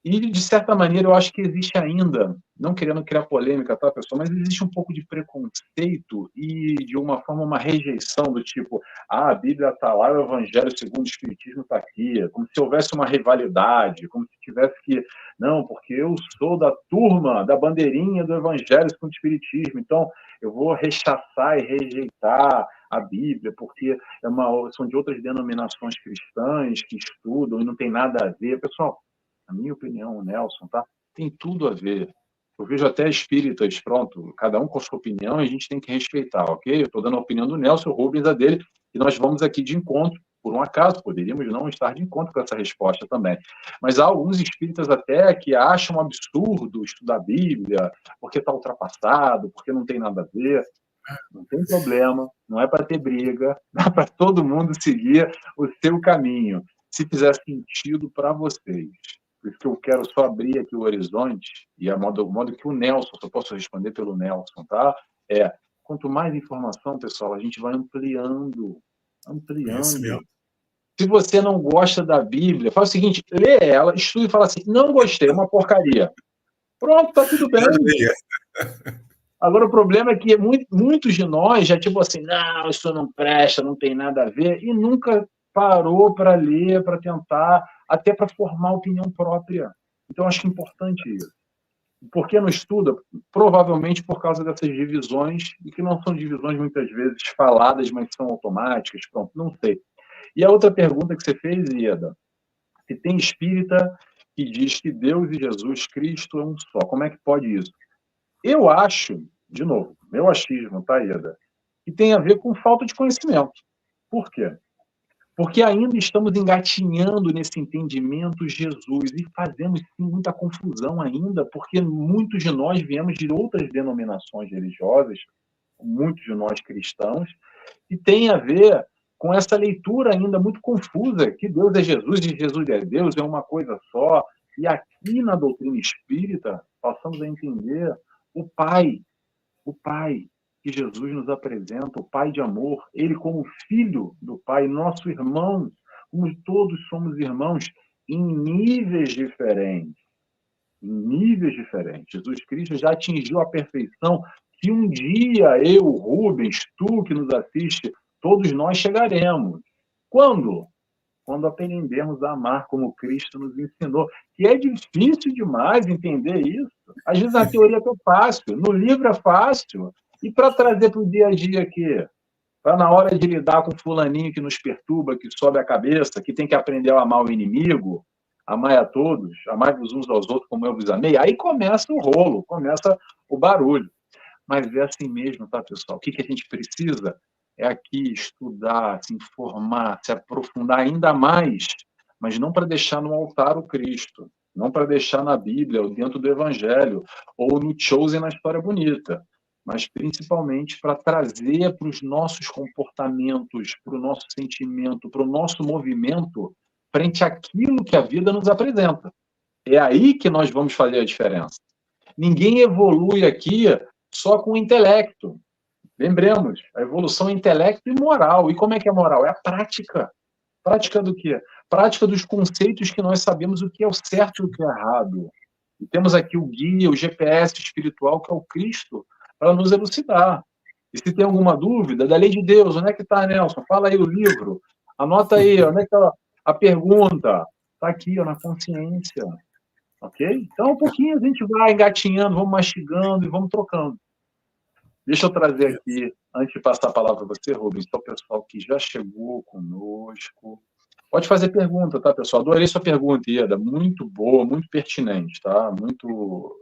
e, de certa maneira, eu acho que existe ainda, não querendo criar polêmica, tá, pessoal, mas existe um pouco de preconceito e, de uma forma, uma rejeição do tipo, a Bíblia está lá, o Evangelho segundo o Espiritismo está aqui, como se houvesse uma rivalidade, como se tivesse que, não, porque eu sou da turma, da bandeirinha do Evangelho segundo o Espiritismo, então eu vou rechaçar e rejeitar a Bíblia, porque são de outras denominações cristãs que estudam e não tem nada a ver. Pessoal, na minha opinião, Nelson, tá? Tem tudo a ver. Eu vejo até espíritas, pronto, cada um com a sua opinião e a gente tem que respeitar, ok? Eu estou dando a opinião do Nelson, o Rubens a dele, e nós vamos aqui de encontro, por um acaso, poderíamos não estar de encontro com essa resposta também. Mas há alguns espíritas até que acham um absurdo estudar a Bíblia, porque está ultrapassado, porque não tem nada a ver. Não tem problema, não é para ter briga, dá para todo mundo seguir o seu caminho, se fizer sentido para vocês. Por isso que eu quero só abrir aqui o horizonte, e o modo que o Nelson, só posso responder pelo Nelson, tá? Quanto mais informação, pessoal, a gente vai ampliando. Se você não gosta da Bíblia, faz o seguinte, lê ela, estuda e fala assim, não gostei, é uma porcaria. Pronto, tá tudo bem. Agora, o problema é que muitos de nós já, tipo assim, não, isso não presta, não tem nada a ver, e nunca parou para ler, para tentar, até para formar opinião própria. Então, acho que é importante isso. Por que não estuda? Provavelmente por causa dessas divisões, e que não são divisões muitas vezes faladas, mas são automáticas, pronto, não sei. E a outra pergunta que você fez, Ieda, se tem espírita que diz que Deus e Jesus Cristo é um só, como é que pode isso? Eu acho, de novo, meu achismo, tá, Ieda, que tem a ver com falta de conhecimento. Por quê? Porque ainda estamos engatinhando nesse entendimento Jesus e fazemos sim, muita confusão ainda, porque muitos de nós viemos de outras denominações religiosas, muitos de nós cristãos, e tem a ver com essa leitura ainda muito confusa, que Deus é Jesus e Jesus é Deus, é uma coisa só, E aqui na doutrina espírita, passamos a entender o Pai que Jesus nos apresenta, o Pai de amor, ele como filho do Pai, nosso irmão, como todos somos irmãos, em níveis diferentes. Em níveis diferentes. Jesus Cristo já atingiu a perfeição que um dia eu, Rubens, tu que nos assiste, todos nós chegaremos. Quando? Quando aprendermos a amar como Cristo nos ensinou. Que é difícil demais entender isso. Às vezes na teoria é fácil, no livro é fácil. E para trazer para o dia a dia aqui? Para na hora de lidar com fulaninho que nos perturba, que sobe a cabeça, que tem que aprender a amar o inimigo, amar a todos, amar uns aos outros como eu vos amei, aí começa o rolo, começa o barulho. Mas é assim mesmo, tá, pessoal? O que a gente precisa é aqui estudar, se informar, se aprofundar ainda mais, mas não para deixar no altar o Cristo, não para deixar na Bíblia, ou dentro do Evangelho, ou no Chosen na História Bonita, mas principalmente para trazer para os nossos comportamentos, para o nosso sentimento, para o nosso movimento, frente àquilo que a vida nos apresenta. É aí que nós vamos fazer a diferença. Ninguém evolui aqui só com o intelecto. Lembremos, a evolução é intelecto e moral. E como é que é moral? É a prática. Prática do quê? Prática dos conceitos que nós sabemos o que é o certo e o que é errado. E temos aqui o guia, o GPS espiritual, que é o Cristo, para nos elucidar. E se tem alguma dúvida, da lei de Deus, onde é que está, Nelson? Fala aí o livro. Anota aí, onde é que está a pergunta? Está aqui, ó, na consciência. Ok? Então, um pouquinho a gente vai engatinhando, vamos mastigando e vamos trocando. Deixa eu trazer aqui, antes de passar a palavra para você, Rubens, para o pessoal que já chegou conosco. Pode fazer pergunta, tá, pessoal? Adorei sua pergunta, Ieda. Muito boa, muito pertinente, tá? Muito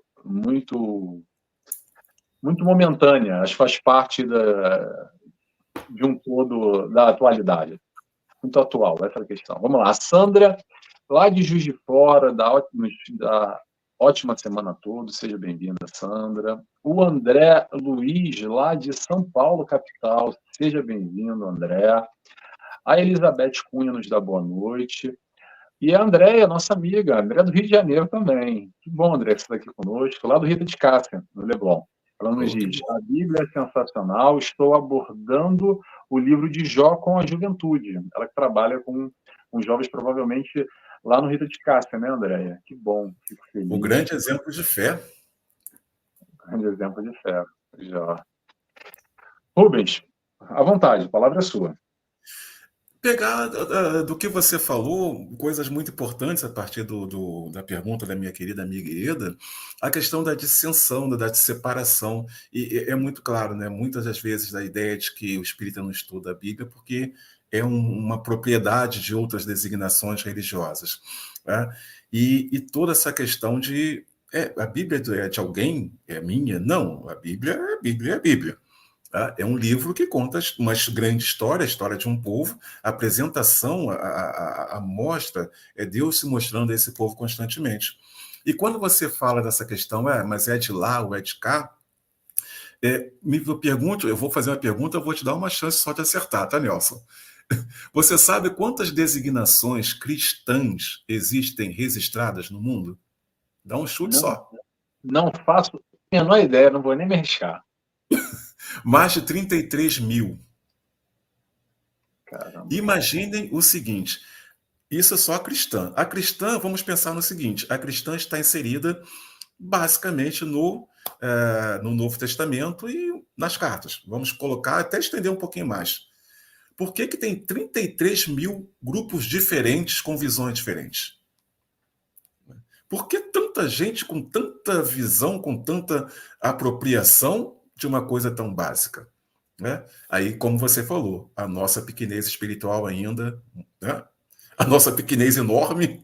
momentânea. Acho que faz parte de um todo da atualidade. Muito atual, essa é a questão. Vamos lá. A Sandra, lá de Juiz de Fora, da ótima semana a todos. Seja bem-vinda, Sandra. O André Luiz, lá de São Paulo, capital. Seja bem-vindo, André. A Elizabeth Cunha nos dá boa noite. E a Andréia, nossa amiga, André do Rio de Janeiro também. Que bom, André, que você está aqui conosco, lá do Rita de Cássia, no Leblon. Ela nos diz, a Bíblia é sensacional, estou abordando o livro de Jó com a juventude. Ela que trabalha com jovens, provavelmente, lá no Rita de Cássia, né, Andréia? Que bom, fico feliz. O grande exemplo de fé. Grande exemplo de fé, Jó. Rubens, à vontade, a palavra é sua. Pegar do que você falou, coisas muito importantes a partir da pergunta da minha querida amiga Ieda, a questão da dissensão, da separação. E é muito claro, né? Muitas das vezes a ideia de que o espírita não estuda a Bíblia porque é uma propriedade de outras designações religiosas. Né? E toda essa questão de a Bíblia é de alguém? É minha? Não, a Bíblia é a Bíblia, é a Bíblia. É um livro que conta uma grande história, a história de um povo, a apresentação, a mostra, é Deus se mostrando a esse povo constantemente. E quando você fala dessa questão, mas é de lá ou é de cá, me pergunto, eu vou fazer uma pergunta, eu vou te dar uma chance só de acertar, tá, Nelson? Você sabe quantas designações cristãs existem registradas no mundo? Dá um chute só. Não faço a menor ideia, não vou nem me arriscar. Mais de 33 mil. Caramba. Imaginem o seguinte, isso é só a cristã. A cristã, vamos pensar no seguinte, a cristã está inserida basicamente no Novo Testamento e nas cartas. Vamos colocar, até estender um pouquinho mais. Por que tem 33 mil grupos diferentes com visões diferentes? Por que tanta gente com tanta visão, com tanta apropriação de uma coisa tão básica? Né? Aí, como você falou, a nossa pequenez espiritual ainda, né? A nossa pequenez enorme,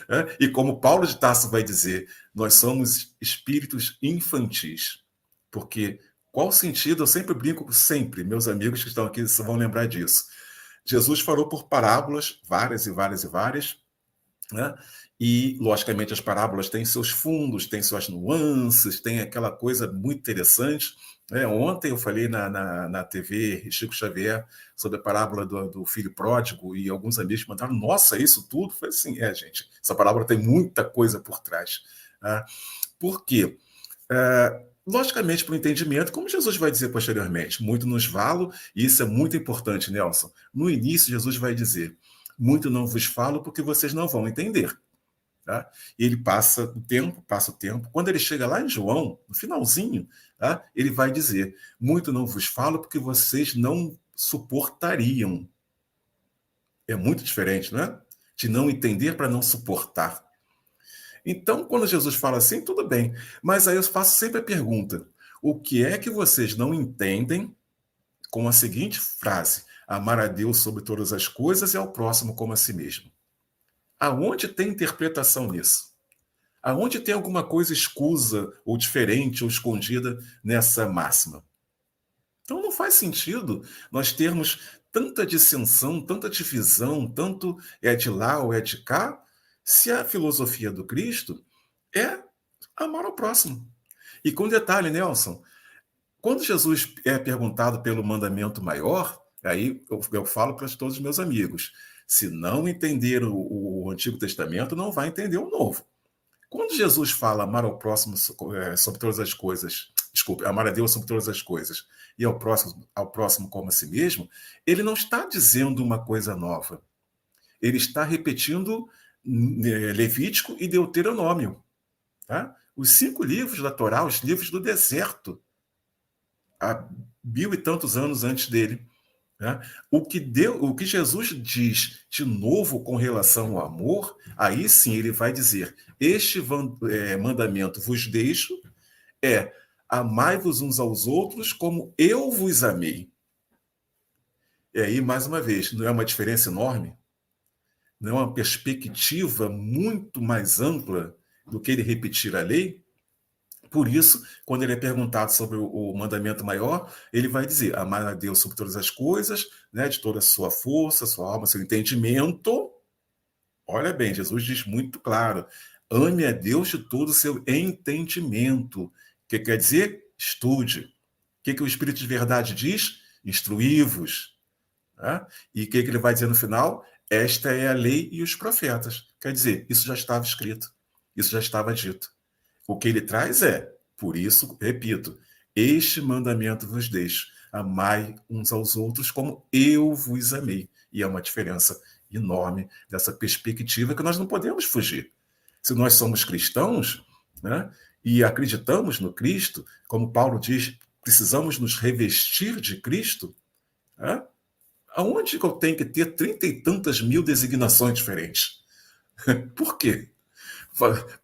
né? E como Paulo de Tarso vai dizer, nós somos espíritos infantis, porque qual sentido, eu sempre brinco, sempre, meus amigos que estão aqui vão lembrar disso, Jesus falou por parábolas, várias e várias e várias, né? E, logicamente, as parábolas têm seus fundos, têm suas nuances, tem aquela coisa muito interessante, né? Ontem eu falei na TV Chico Xavier sobre a parábola do filho pródigo e alguns amigos mandaram, nossa, isso tudo? Eu falei assim, gente, essa parábola tem muita coisa por trás. Tá? Por quê? Logicamente, para o entendimento, como Jesus vai dizer posteriormente, muito nos falo, e isso é muito importante, Nelson. No início, Jesus vai dizer, muito não vos falo porque vocês não vão entender. Tá? E ele passa o tempo. Quando ele chega lá em João, no finalzinho, tá? Ele vai dizer, muito não vos falo porque vocês não suportariam. É muito diferente, não é? De não entender para não suportar. Então, quando Jesus fala assim, tudo bem. Mas aí eu faço sempre a pergunta: o que é que vocês não entendem com a seguinte frase: amar a Deus sobre todas as coisas e ao próximo como a si mesmo? Aonde tem interpretação nisso? Aonde tem alguma coisa escusa, ou diferente, ou escondida nessa máxima? Então não faz sentido nós termos tanta dissensão, tanta divisão, tanto é de lá ou é de cá, se a filosofia do Cristo é amar ao próximo. E com detalhe, Nelson, quando Jesus é perguntado pelo mandamento maior, aí eu falo para todos os meus amigos, se não entender o Antigo Testamento, não vai entender o Novo. Quando Jesus fala amar ao próximo sobre todas as coisas, desculpe, amar a Deus sobre todas as coisas e ao próximo como a si mesmo, ele não está dizendo uma coisa nova. Ele está repetindo Levítico e Deuteronômio. Tá? Os 5 livros da Torá, os livros do deserto, há 1000 e tantos anos antes dele. Né? O que Jesus diz de novo com relação ao amor, aí sim ele vai dizer: este mandamento vos deixo, amai-vos uns aos outros como eu vos amei. E aí, mais uma vez, não é uma diferença enorme? Não é uma perspectiva muito mais ampla do que ele repetir a lei? Por isso, quando ele é perguntado sobre o mandamento maior, ele vai dizer: amar a Deus sobre todas as coisas, né, de toda a sua força, sua alma, seu entendimento. Olha bem, Jesus diz muito claro: ame a Deus de todo o seu entendimento. O que quer dizer? Estude. O que o Espírito de verdade diz? Instruí-vos. Né? E o que ele vai dizer no final? Esta é a lei e os profetas. Quer dizer, isso já estava escrito, isso já estava dito. O que ele traz por isso, repito, este mandamento vos deixo, amai uns aos outros como eu vos amei. E é uma diferença enorme dessa perspectiva que nós não podemos fugir. Se nós somos cristãos, né, e acreditamos no Cristo, como Paulo diz, precisamos nos revestir de Cristo, né, aonde eu tenho que ter 30 e tantas mil designações diferentes? Por quê?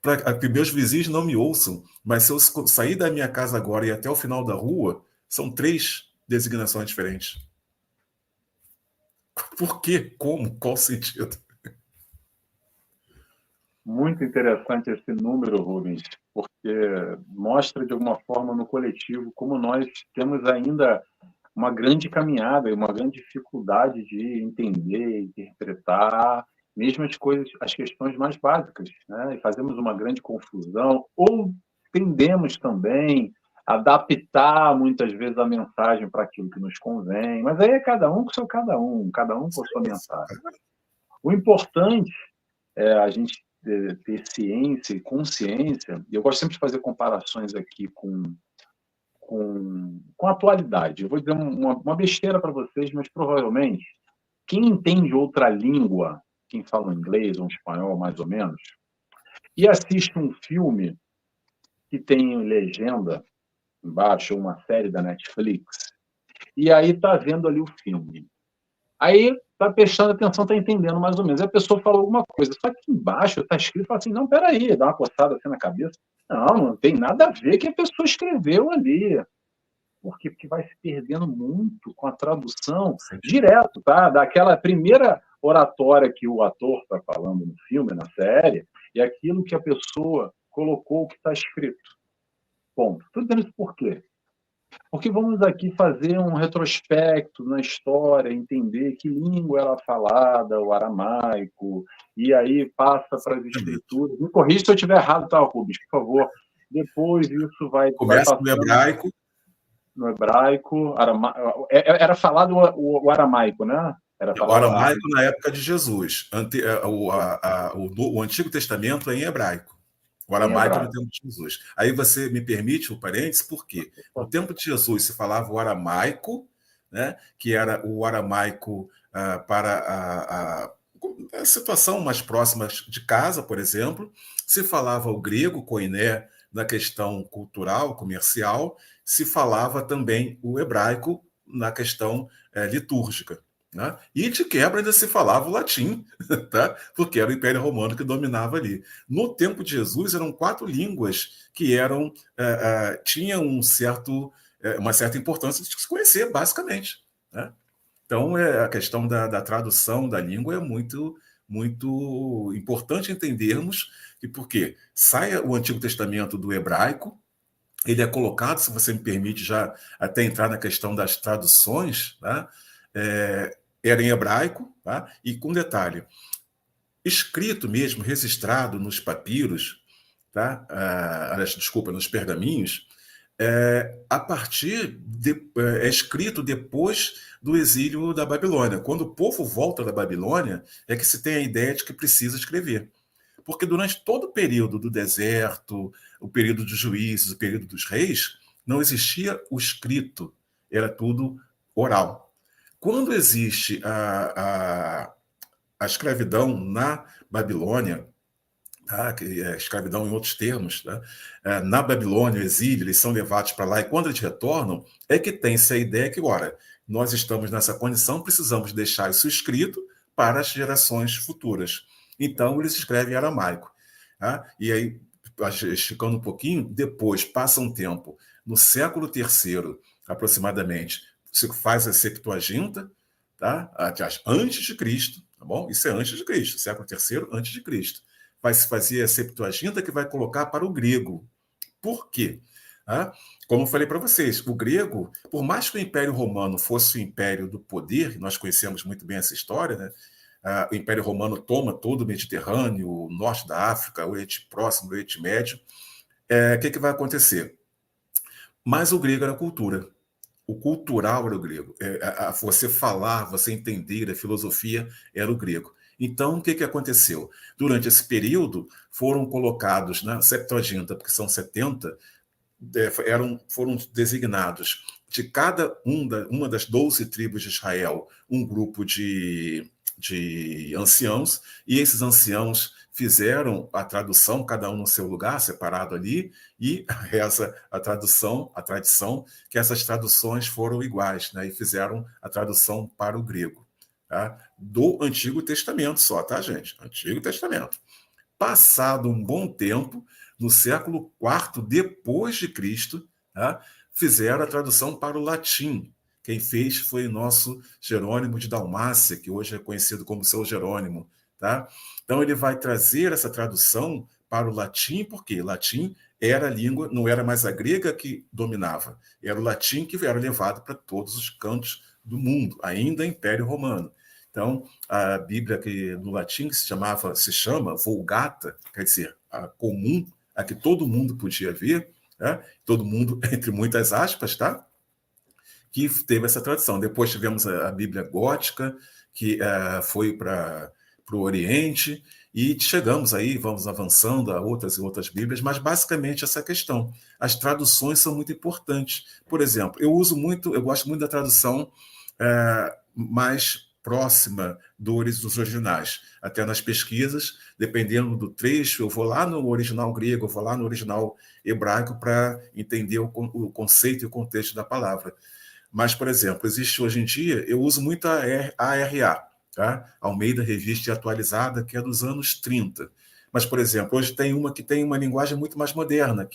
Para que meus vizinhos não me ouçam, mas se eu sair da minha casa agora e até o final da rua, são 3 designações diferentes. Por quê? Como? Qual sentido? Muito interessante esse número, Rubens, porque mostra de alguma forma no coletivo como nós temos ainda uma grande caminhada e uma grande dificuldade de entender, interpretar, mesmo as questões mais básicas, né? E fazemos uma grande confusão, ou tendemos também a adaptar muitas vezes a mensagem para aquilo que nos convém, mas aí é cada um com seu cada um com a sua mensagem. O importante é a gente ter ciência e consciência, e eu gosto sempre de fazer comparações aqui com a atualidade. Eu vou dizer uma besteira para vocês, mas provavelmente quem entende outra língua, quem fala um inglês ou um espanhol mais ou menos, e assiste um filme que tem legenda embaixo, ou uma série da Netflix, e aí está vendo ali o filme. Aí está prestando atenção, está entendendo mais ou menos. Aí a pessoa fala alguma coisa, só que embaixo está escrito, fala assim, não, peraí, dá uma coçada assim na cabeça. Não tem nada a ver que a pessoa escreveu ali. Por quê? Porque vai se perdendo muito com a tradução direto, tá? Daquela primeira oratória que o ator está falando no filme, na série, e aquilo que a pessoa colocou que está escrito. Ponto. Tudo isso por quê? Porque vamos aqui fazer um retrospecto na história, entender que língua era falada, o aramaico, e aí passa para as Exatamente. escrituras. Me corrija se eu estiver errado, tá, Rubens, por favor. Depois isso vai Começa no passando hebraico. no hebraico, era falado o aramaico, né? Era O falado aramaico na época de Jesus. O Antigo Testamento é em hebraico. O em aramaico no hebraico. tempo de Jesus. Aí você me permite um parênteses, por quê? No tempo de Jesus se falava o aramaico, né, que era o aramaico para a situação mais próxima de casa, por exemplo. Se falava o grego, koiné, na questão cultural, comercial. Se falava também o hebraico na questão litúrgica. Né? E de quebra ainda se falava o latim, tá? Porque era o Império Romano que dominava ali. No tempo de Jesus eram 4 línguas que tinham uma certa importância de se conhecer, basicamente. Né? Então, a questão da tradução da língua é muito importante entendermos que, porque sai o Antigo Testamento do hebraico, ele é colocado, se você me permite já até entrar na questão das traduções, tá? Era em hebraico, tá? E com detalhe, escrito mesmo, registrado nos papiros, tá? Desculpa, nos pergaminhos, é escrito depois do exílio da Babilônia. Quando o povo volta da Babilônia, é que se tem a ideia de que precisa escrever. Porque durante todo o período do deserto, o período dos juízes, o período dos reis, não existia o escrito, era tudo oral. Quando existe a escravidão na Babilônia, tá? Que é escravidão em outros termos, tá? Na Babilônia, o exílio, eles são levados para lá, e quando eles retornam, é que tem-se a ideia que, ora, nós estamos nessa condição, precisamos deixar isso escrito para as gerações futuras. Então, eles escrevem em aramaico. Tá? E aí, esticando um pouquinho, depois, passa um tempo, no século III, aproximadamente, se faz a Septuaginta, tá? Antes de Cristo, tá bom? Isso é antes de Cristo, século III, antes de Cristo. Vai se fazer a Septuaginta, que vai colocar para o grego. Por quê? Como eu falei para vocês, o grego, por mais que o Império Romano fosse o império do poder, nós conhecemos muito bem essa história, né? O Império Romano toma todo o Mediterrâneo, o norte da África, o Oriente Próximo, o Oriente Médio. O que vai acontecer? Mas o grego era cultura. O cultural era o grego. Você falar, você entender a filosofia era o grego. Então, o que aconteceu? Durante esse período, foram colocados na Septuaginta, porque são 70, foram designados de cada uma das 12 tribos de Israel um grupo de anciãos, e esses anciãos fizeram a tradução, cada um no seu lugar, separado ali, e reza a tradição, que essas traduções foram iguais, né, e fizeram a tradução para o grego, tá? Do Antigo Testamento só, tá, gente? Antigo Testamento. Passado um bom tempo, no século IV depois de Cristo, tá, fizeram a tradução para o latim. Quem fez foi o nosso Jerônimo de Dalmácia, que hoje é conhecido como São Jerônimo. Tá? Então, ele vai trazer essa tradução para o latim, porque latim era a língua, não era mais a grega que dominava, era o latim que era levado para todos os cantos do mundo, ainda Império Romano. Então, a Bíblia que no latim se chama Vulgata, quer dizer, a comum, a que todo mundo podia ver, né? Todo mundo, entre muitas aspas, tá? Que teve essa tradução. Depois tivemos a Bíblia gótica, que foi para o Oriente, e chegamos aí, vamos avançando a outras e outras Bíblias, mas basicamente essa questão. As traduções são muito importantes. Por exemplo, eu gosto muito da tradução mais próxima dos originais. Até nas pesquisas, dependendo do trecho, eu vou lá no original grego, eu vou lá no original hebraico para entender o conceito e o contexto da palavra. Mas, por exemplo, existe hoje em dia, eu uso muito a ARA, tá? Almeida Revista Atualizada, que é dos anos 30. Mas, por exemplo, hoje tem uma que tem uma linguagem muito mais moderna,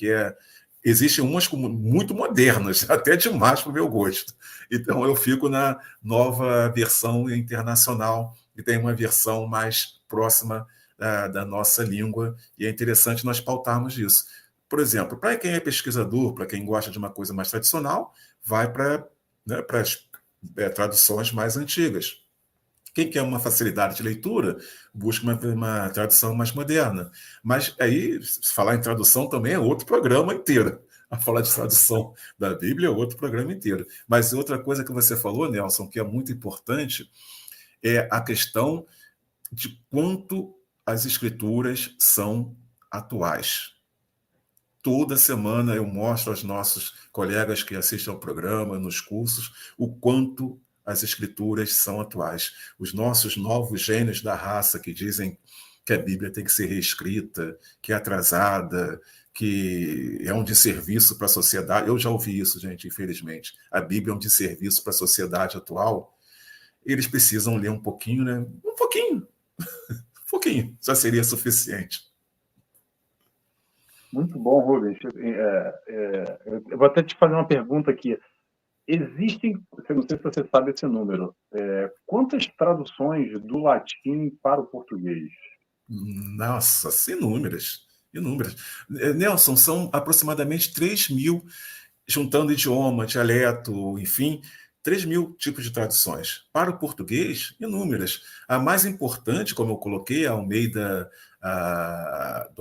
existem umas muito modernas, até demais para o meu gosto. Então, eu fico na nova versão internacional, que tem uma versão mais próxima da nossa língua, e é interessante nós pautarmos isso. por exemplo, para quem é pesquisador, para quem gosta de uma coisa mais tradicional, vai para, né, as traduções mais antigas. Quem quer uma facilidade de leitura, busca uma tradução mais moderna. Mas aí, se falar em tradução também é outro programa inteiro. A falar de tradução da Bíblia é outro programa inteiro. Mas outra coisa que você falou, Nelson, que é muito importante, é a questão de quanto as escrituras são atuais. Toda semana eu mostro aos nossos colegas que assistem ao programa, nos cursos, o quanto as escrituras são atuais. Os nossos novos gênios da raça que dizem que a Bíblia tem que ser reescrita, que é atrasada, que é um desserviço para a sociedade. Eu já ouvi isso, gente, infelizmente. A Bíblia é um desserviço para a sociedade atual. Eles precisam ler um pouquinho, né? Um pouquinho. Um pouquinho. Já seria suficiente. Muito bom, Rubens. Eu vou até te fazer uma pergunta aqui. Existem, não sei se você sabe esse número, quantas traduções do latim para o português? Nossa, inúmeras. Inúmeras. Nelson, são aproximadamente 3.000, juntando idioma, dialeto, enfim, 3.000 tipos de traduções. Para o português, inúmeras. A mais importante, como eu coloquei, do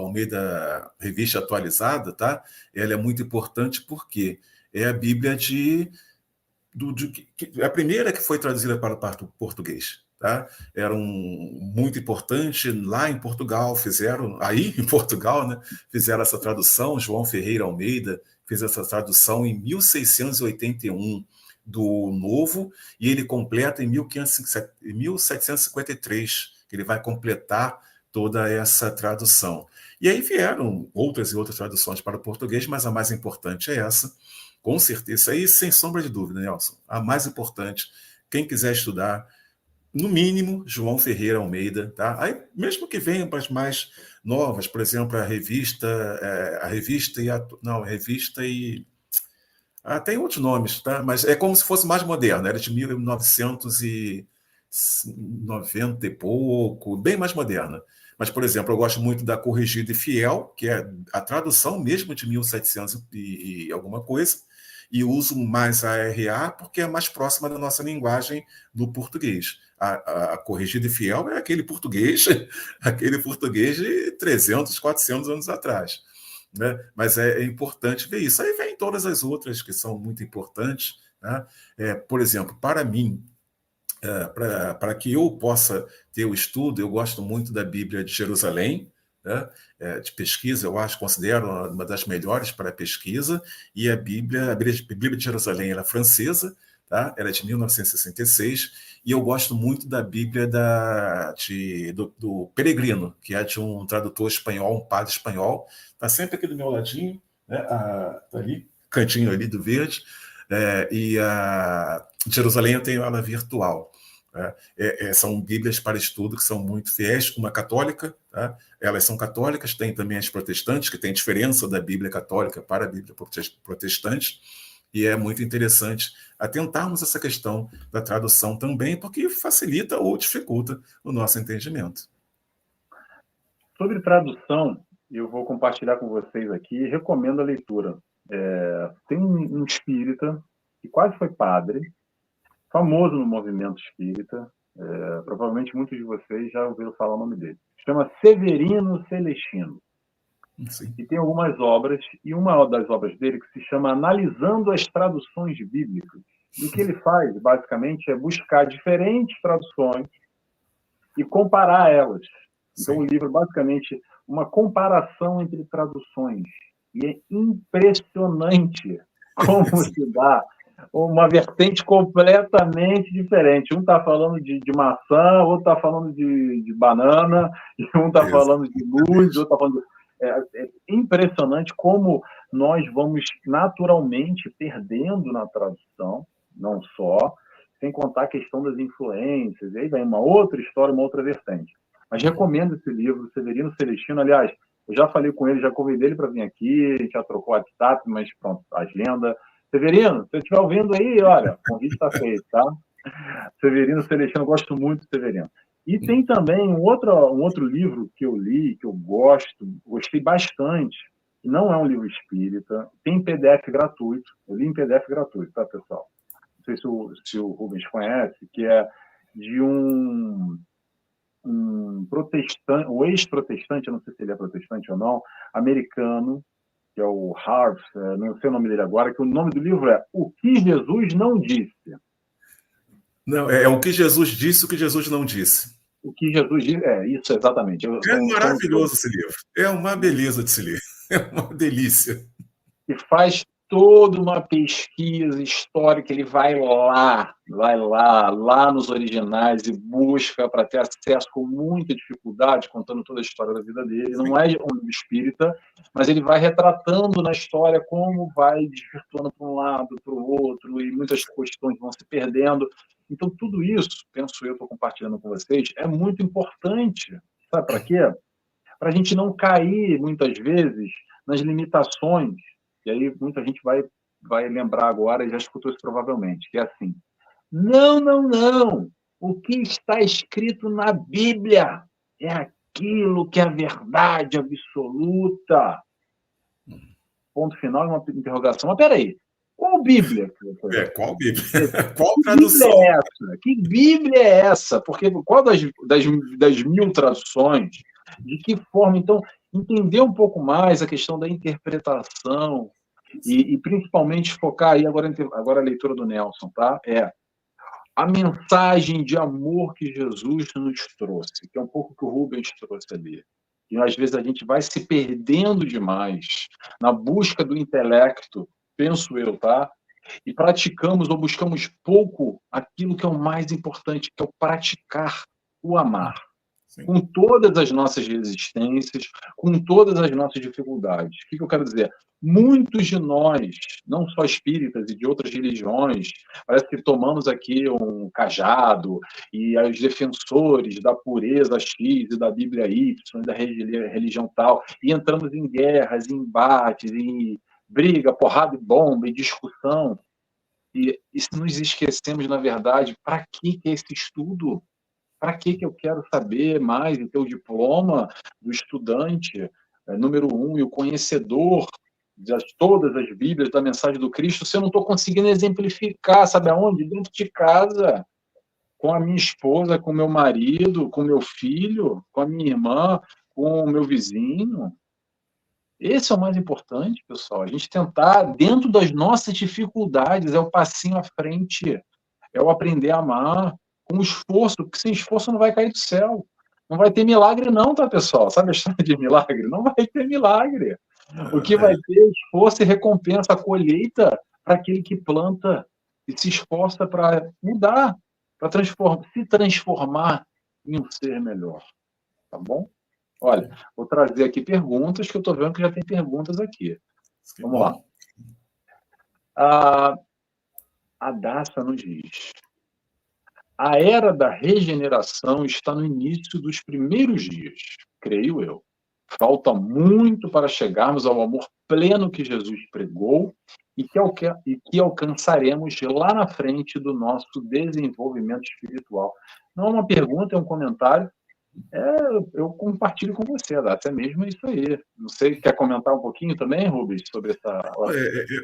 Almeida Revista Atualizada, tá? Ela é muito importante porque é a Bíblia a primeira que foi traduzida para o português. Tá? Era muito importante lá em Portugal, aí em Portugal, né, fizeram essa tradução. João Ferreira Almeida fez essa tradução em 1681 do Novo, e ele completa em 1753, que ele vai completar toda essa tradução. E aí vieram outras e outras traduções para o português, mas a mais importante é essa, com certeza. Isso aí, sem sombra de dúvida, Nelson. A mais importante, quem quiser estudar, no mínimo, João Ferreira Almeida, tá? Aí, mesmo que venham para as mais novas, por exemplo, a revista tem outros nomes, tá? Mas é como se fosse mais moderna, era de 1990 e pouco, bem mais moderna. Mas, por exemplo, eu gosto muito da Corrigida e Fiel, que é a tradução mesmo de 1700 e alguma coisa, e uso mais a RA porque é mais próxima da nossa linguagem do português. A Corrigida e Fiel é aquele português de 300, 400 anos atrás. Né? Mas é importante ver isso. Aí vem todas as outras que são muito importantes. Né? Por exemplo, para mim, para que eu possa ter o estudo, eu gosto muito da Bíblia de Jerusalém, né? De pesquisa, considero uma das melhores para pesquisa, e a Bíblia de Jerusalém era francesa, tá? Era de 1966, e eu gosto muito da Bíblia do Peregrino, que é de um tradutor espanhol, um padre espanhol, está sempre aqui do meu ladinho, né? Tá ali, cantinho ali do verde, e a Jerusalém eu tenho ela virtual. São Bíblias para estudo que são muito fiéis, uma católica, tá? Elas são católicas, tem também as protestantes, que tem diferença da Bíblia católica para a Bíblia protestante, e é muito interessante atentarmos essa questão da tradução também, porque facilita ou dificulta o nosso entendimento. Sobre tradução, eu vou compartilhar com vocês aqui, recomendo a leitura. Tem um espírita que quase foi padre, famoso no movimento espírita, provavelmente muitos de vocês já ouviram falar o nome dele. Chama Severino Celestino. Sim. E tem algumas obras, e uma das obras dele que se chama Analisando as Traduções Bíblicas. E o que ele faz, basicamente, é buscar diferentes traduções e comparar elas. Então, o livro, basicamente, uma comparação entre traduções. E é impressionante como se dá uma vertente completamente diferente. Um está falando de maçã, outro está falando de banana, e um está falando de luz, outro está falando de... É impressionante como nós vamos naturalmente perdendo na tradução, não só, sem contar a questão das influências. E aí vem uma outra história, uma outra vertente. Mas recomendo esse livro, Severino Celestino. Aliás, eu já falei com ele, já convidei ele para vir aqui, a gente já trocou WhatsApp, mas pronto, agenda. Severino, se você estiver ouvindo aí, olha, o convite está feito, tá? Severino Celestino, eu gosto muito do Severino. E tem também um outro livro que eu li, que eu gostei bastante, Não é um livro espírita, tem PDF gratuito, eu li em PDF gratuito, tá, pessoal? Não sei se o Rubens conhece, que é de um protestante, o ex-protestante, eu não sei se ele é protestante ou não, americano, que é o Harv, não sei o nome dele agora, que o nome do livro é O que Jesus não disse. Não, é o que Jesus disse, o que Jesus não disse. O que Jesus disse, isso, exatamente. É maravilhoso esse livro. É uma beleza de se ler. É uma delícia. E faz toda uma pesquisa histórica, ele vai lá nos originais e busca para ter acesso com muita dificuldade, contando toda a história da vida dele. Não é um livro espírita, mas ele vai retratando na história como vai desvirtuando para um lado, para o outro, e muitas questões vão se perdendo. Então, tudo isso, penso eu, estou compartilhando com vocês, é muito importante. Sabe para quê? Para a gente não cair, muitas vezes, nas limitações. E aí muita gente vai lembrar agora, e já escutou isso provavelmente, que é assim: não, não, não. O que está escrito na Bíblia é aquilo que é a verdade absoluta. Ponto final, uma interrogação. Mas peraí, qual Bíblia? Qual Bíblia? Qual tradução? Bíblia é essa? Que Bíblia é essa? Porque qual das mil traduções? De que forma? Então, entender um pouco mais a questão da interpretação e principalmente focar aí agora a leitura do Nelson, tá? A mensagem de amor que Jesus nos trouxe, que é um pouco o que o Rubens trouxe ali. E às vezes a gente vai se perdendo demais na busca do intelecto, penso eu, tá? E praticamos ou buscamos pouco aquilo que é o mais importante, que é o praticar, o amar. Sim. Com todas as nossas resistências, com todas as nossas dificuldades. O que eu quero dizer? Muitos de nós, não só espíritas e de outras religiões, parece que tomamos aqui um cajado e os defensores da pureza X e da Bíblia Y, da religião tal, e entramos em guerras, em embates, em briga, porrada e bomba, e discussão. E nos esquecemos, na verdade, para que é esse estudo? Para que eu quero saber mais e ter o diploma do estudante número 1 e o conhecedor de todas as Bíblias da mensagem do Cristo, se eu não estou conseguindo exemplificar, sabe aonde? Dentro de casa, com a minha esposa, com o meu marido, com o meu filho, com a minha irmã, com o meu vizinho. Esse é o mais importante, pessoal. A gente tentar, dentro das nossas dificuldades, é o passinho à frente, é o aprender a amar, com esforço, porque sem esforço não vai cair do céu. Não vai ter milagre não, tá, pessoal? Sabe a história de milagre? Não vai ter milagre. O que vai ter é esforço e recompensa, a colheita para aquele que planta e se esforça para mudar, para se transformar em um ser melhor. Tá bom? Olha, vou trazer aqui perguntas, que eu estou vendo que já tem perguntas aqui. Vamos lá. A Daça nos diz: a era da regeneração está no início dos primeiros dias, creio eu. Falta muito para chegarmos ao amor pleno que Jesus pregou e que alcançaremos lá na frente do nosso desenvolvimento espiritual. Não é uma pergunta, é um comentário. Eu compartilho com você, Data, é mesmo isso aí. Não sei, quer comentar um pouquinho também, Rubens, sobre essa...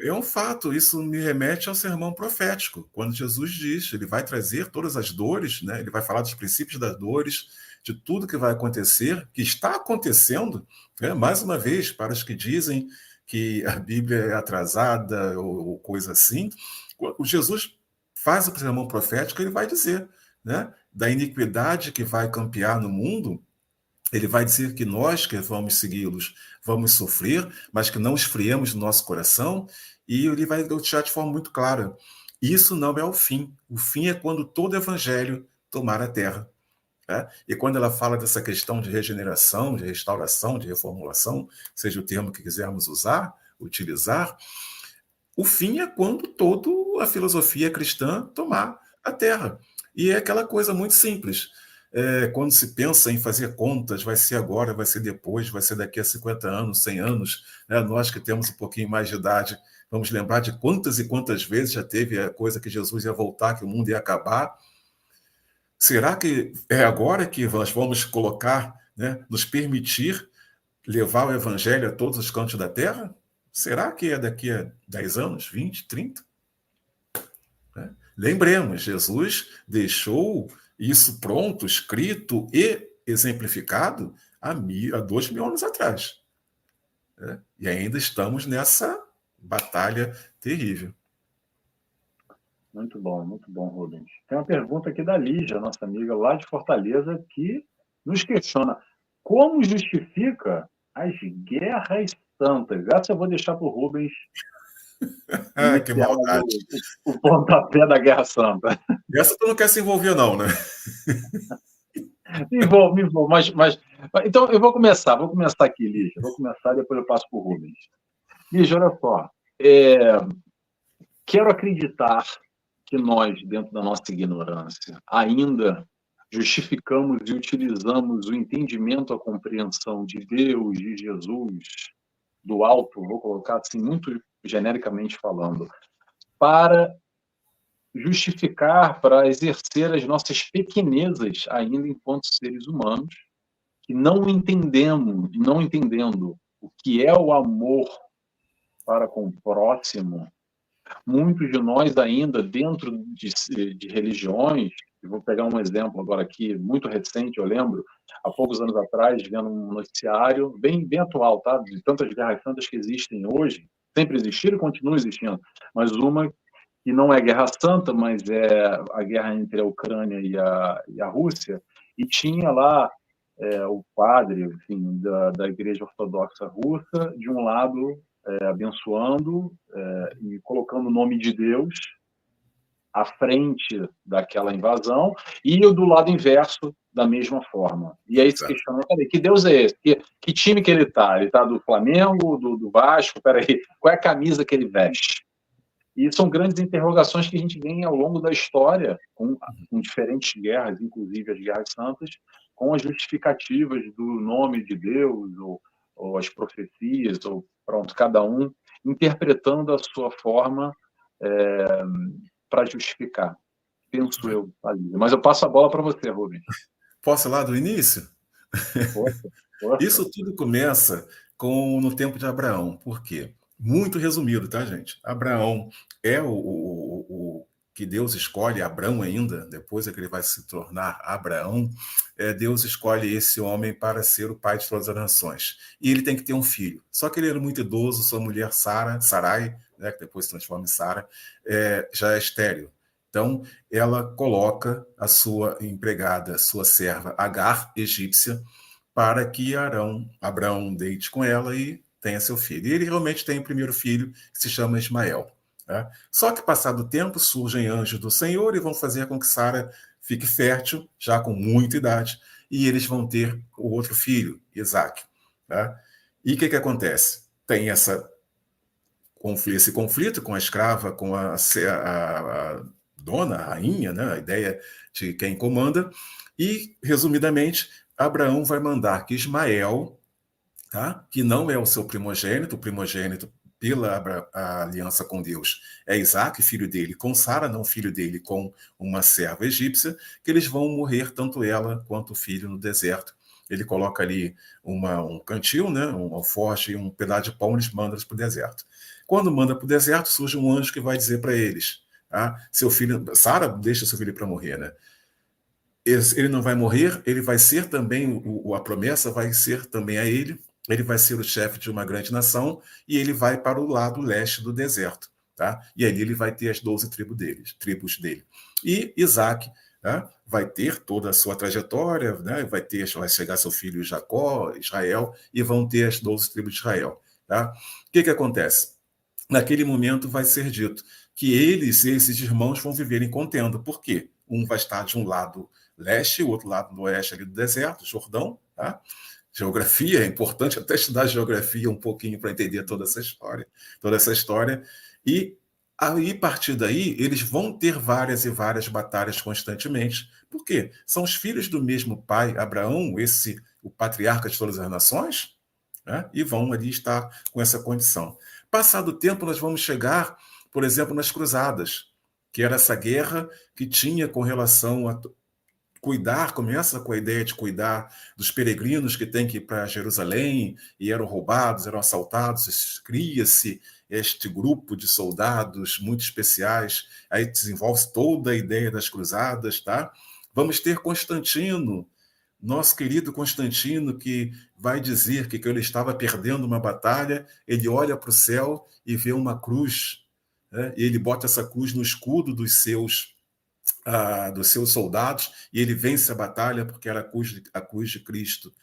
É um fato, isso me remete ao sermão profético, quando Jesus diz, ele vai trazer todas as dores, né? Ele vai falar dos princípios das dores, de tudo que vai acontecer, que está acontecendo, né? Mais uma vez, para os que dizem que a Bíblia é atrasada ou coisa assim, o Jesus faz o sermão profético, ele vai dizer, né? Da iniquidade que vai campear no mundo, ele vai dizer que nós que vamos segui-los vamos sofrer, mas que não esfriemos no nosso coração, e ele vai deixar de forma muito clara: isso não é o fim. O fim é quando todo evangelho tomar a terra. Né? E quando ela fala dessa questão de regeneração, de restauração, de reformulação, seja o termo que quisermos utilizar, o fim é quando toda a filosofia cristã tomar a terra. E é aquela coisa muito simples. Quando se pensa em fazer contas, vai ser agora, vai ser depois, vai ser daqui a 50 anos, 100 anos, né? Nós que temos um pouquinho mais de idade, vamos lembrar de quantas e quantas vezes já teve a coisa que Jesus ia voltar, que o mundo ia acabar. Será que é agora que nós vamos colocar, né, nos permitir levar o evangelho a todos os cantos da terra? Será que é daqui a 10 anos, 20, 30? Né? Lembremos, Jesus deixou isso pronto, escrito e exemplificado há 2.000 anos atrás. Né? E ainda estamos nessa batalha terrível. Muito bom, Rubens. Tem uma pergunta aqui da Lígia, nossa amiga lá de Fortaleza, que nos questiona como justifica as guerras santas. Essa eu vou deixar para o Rubens Que iniciar maldade. o pontapé da Guerra Santa. Essa tu não quer se envolver, não, né? Me envolvo, mas... Então, eu vou começar aqui, Lígia. Vou começar, depois eu passo para o Rubens. Lígia, olha só. Quero acreditar que nós, dentro da nossa ignorância, ainda justificamos e utilizamos o entendimento, a compreensão de Deus, de Jesus, do alto, vou colocar assim, muito genericamente falando, para justificar, para exercer as nossas pequenezas ainda enquanto seres humanos, que não entendendo o que é o amor para com o próximo. Muitos de nós ainda, dentro de religiões, eu vou pegar um exemplo agora aqui, muito recente, eu lembro, há poucos anos atrás, vendo um noticiário bem atual, tá? De tantas guerras santas que existem hoje, sempre existiram e continuam existindo, mas uma que não é guerra santa, mas é a guerra entre a Ucrânia e a Rússia, e tinha lá o padre, enfim, da Igreja Ortodoxa Russa, de um lado abençoando e colocando o nome de Deus à frente daquela invasão, e o do lado inverso da mesma forma. E aí se questiona, peraí, que Deus é esse? Que time que ele está? Ele está do Flamengo, do Vasco? Peraí, qual é a camisa que ele veste? E são grandes interrogações que a gente vem ao longo da história, com diferentes guerras, inclusive as guerras santas, com as justificativas do nome de Deus, ou as profecias, ou pronto, cada um interpretando a sua forma para justificar. Penso eu, ali. Mas eu passo a bola para você, Rubens. Posso ir lá do início? Força. Isso tudo começa no tempo de Abraão. Por quê? Muito resumido, tá, gente? Abraão é o que Deus escolhe, Abrão ainda, depois é que ele vai se tornar Abraão, Deus escolhe esse homem para ser o pai de todas as nações. E ele tem que ter um filho. Só que ele era muito idoso, sua mulher Sarai, né, que depois se transforma em Sara, já é estéril. Então, ela coloca a sua empregada, sua serva Agar, egípcia, para que Abraão deite com ela e tenha seu filho. E ele realmente tem o primeiro filho, que se chama Ismael. Tá? Só que, passado o tempo, surgem anjos do Senhor e vão fazer com que Sara fique fértil, já com muita idade, e eles vão ter o outro filho, Isaac. Tá? E o que acontece? Tem esse conflito com a escrava, com a dona, a rainha, né? A ideia de quem comanda, e, resumidamente, Abraão vai mandar que Ismael, tá? Que não é o seu primogênito, o primogênito pela aliança com Deus é Isaac, filho dele com Sara, não filho dele com uma serva egípcia, que eles vão morrer, tanto ela quanto o filho, no deserto. Ele coloca ali um cantil, né? Um alforje e um pedaço de pão, eles mandam para o deserto. Quando manda para o deserto, surge um anjo que vai dizer para eles, tá? Seu filho, Sara deixa seu filho para morrer, né? Ele não vai morrer, ele vai ser também, a promessa vai ser também a ele vai ser o chefe de uma grande nação, e ele vai para o lado leste do deserto, tá? E ali ele vai ter as 12 tribos dele. E Isaac, tá? Vai ter toda a sua trajetória, né? Vai chegar seu filho Jacó, Israel, e vão ter as 12 tribos de Israel, tá? O que acontece? Naquele momento vai ser dito que esses irmãos vão viver em contenda. Por quê? Um vai estar de um lado leste, o outro lado do oeste ali do deserto, Jordão, tá? Geografia, é importante até estudar geografia um pouquinho para entender toda essa história. E aí, a partir daí, eles vão ter várias e várias batalhas constantemente. Por quê? São os filhos do mesmo pai, Abraão, o patriarca de todas as nações, né? E vão ali estar com essa condição. Passado o tempo, nós vamos chegar, por exemplo, nas Cruzadas, que era essa guerra que tinha com relação começa com a ideia de cuidar dos peregrinos que têm que ir para Jerusalém e eram roubados, eram assaltados, cria-se este grupo de soldados muito especiais, aí desenvolve toda a ideia das cruzadas, tá? Vamos ter Constantino, nosso querido Constantino, que vai dizer que ele estava perdendo uma batalha, ele olha para o céu e vê uma cruz, né? E ele bota essa cruz no escudo dos seus soldados, e ele vence a batalha porque era a cruz de Cristo.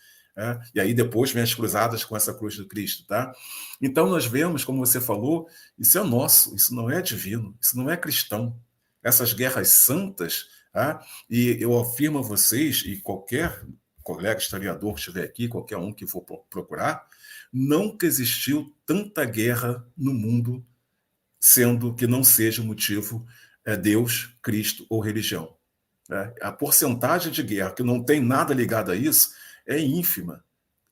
E aí depois vem as cruzadas com essa cruz de Cristo. Tá? Então nós vemos, como você falou, isso é nosso, isso não é divino, isso não é cristão. Essas guerras santas, e eu afirmo a vocês, e qualquer colega historiador que estiver aqui, qualquer um que for procurar, nunca existiu tanta guerra no mundo, sendo que não seja motivo Deus, Cristo ou religião. A porcentagem de guerra que não tem nada ligado a isso é ínfima.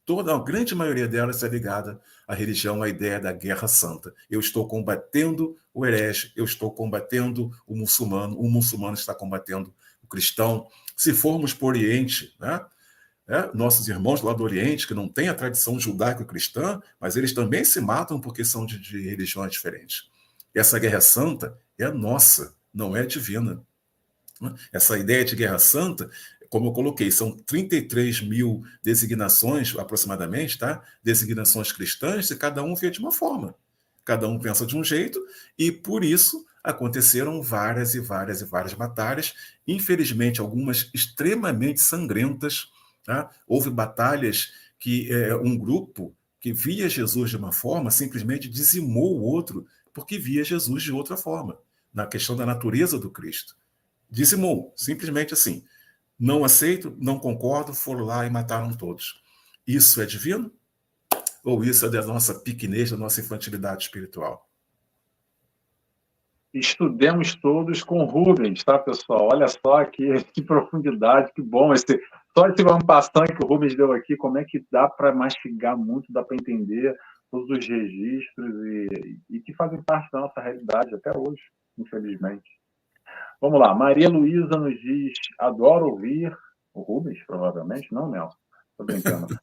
A grande maioria delas é ligada à religião, à ideia da guerra santa. Eu estou combatendo o herege, eu estou combatendo o muçulmano está combatendo o cristão. Se formos para o Oriente, nossos irmãos lá do Oriente, que não têm a tradição judaico-cristã, mas eles também se matam porque são de religiões diferentes. Essa guerra santa é nossa, não é divina. Essa ideia de guerra santa, como eu coloquei, são 33 mil designações, aproximadamente, tá? Designações cristãs, e cada um vê de uma forma. Cada um pensa de um jeito, e por isso aconteceram várias e várias e várias batalhas, infelizmente algumas extremamente sangrentas. Tá? Houve batalhas que um grupo que via Jesus de uma forma simplesmente dizimou o outro porque via Jesus de outra forma, na questão da natureza do Cristo. Dizimou, simplesmente assim. Não aceito, não concordo, foram lá e mataram todos. Isso é divino? Ou isso é da nossa pequenez, da nossa infantilidade espiritual? Estudemos todos com Rubens, tá, pessoal? Olha só que profundidade, que bom. Só esse vamos passando que o Rubens deu aqui, como é que dá para mastigar muito, dá para entender todos os registros e que fazem parte da nossa realidade até hoje, infelizmente. Vamos lá, Maria Luísa nos diz, adoro ouvir, o Rubens, provavelmente, não, Nelson? Estou brincando.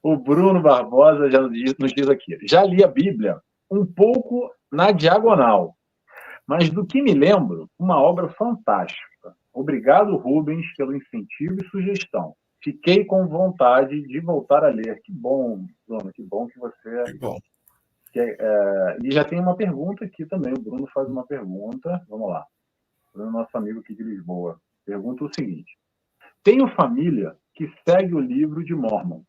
O Bruno Barbosa já nos diz aqui, já li a Bíblia um pouco na diagonal, mas do que me lembro, uma obra fantástica. Obrigado, Rubens, pelo incentivo e sugestão. Fiquei com vontade de voltar a ler. Que bom, Bruno, que bom que você... Que bom. E já tem uma pergunta aqui também, o Bruno faz uma pergunta, vamos lá. O Bruno, nosso amigo aqui de Lisboa, pergunta o seguinte, tenho família que segue o livro de Mórmon.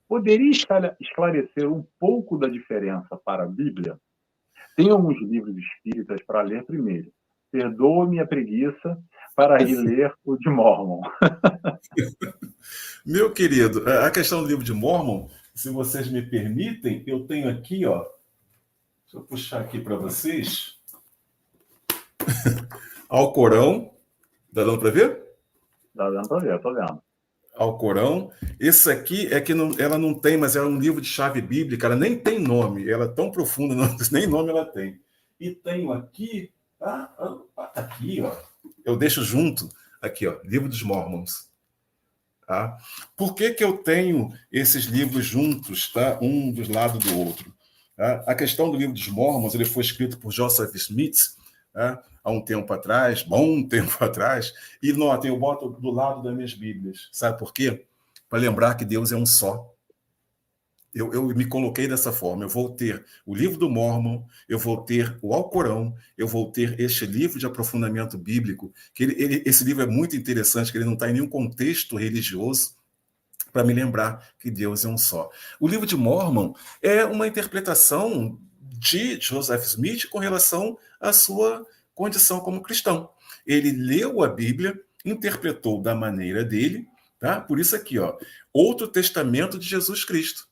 Poderia esclarecer um pouco da diferença para a Bíblia? Tem alguns livros espíritas para ler primeiro. Perdoa-me a preguiça para ir ler o de Mórmon. Meu querido, a questão do livro de Mórmon, se vocês me permitem, eu tenho aqui, ó. Deixa eu puxar aqui para vocês. Alcorão. Dá dando para ver? Dá dando para ver, estou vendo. Alcorão. Esse aqui é que ela não tem, mas é um livro de chave bíblica, ela nem tem nome, ela é tão profunda, nem nome ela tem. E tenho aqui, aqui, ó, eu deixo junto, aqui, ó, Livro dos Mórmons. Tá? Por que eu tenho esses livros juntos, tá? Um dos lados do outro? Tá? A questão do Livro dos Mórmons, ele foi escrito por Joseph Smith, tá? Há um tempo atrás, bom tempo atrás, e notem, eu boto do lado das minhas Bíblias. Sabe por quê? Para lembrar que Deus é um só. Eu me coloquei dessa forma. Eu vou ter o livro do Mórmon, eu vou ter o Alcorão, eu vou ter este livro de aprofundamento bíblico, que esse livro é muito interessante, que ele não está em nenhum contexto religioso, para me lembrar que Deus é um só. O livro de Mórmon é uma interpretação de Joseph Smith com relação à sua condição como cristão. Ele leu a Bíblia, interpretou da maneira dele, tá? Por isso aqui, ó, outro testamento de Jesus Cristo.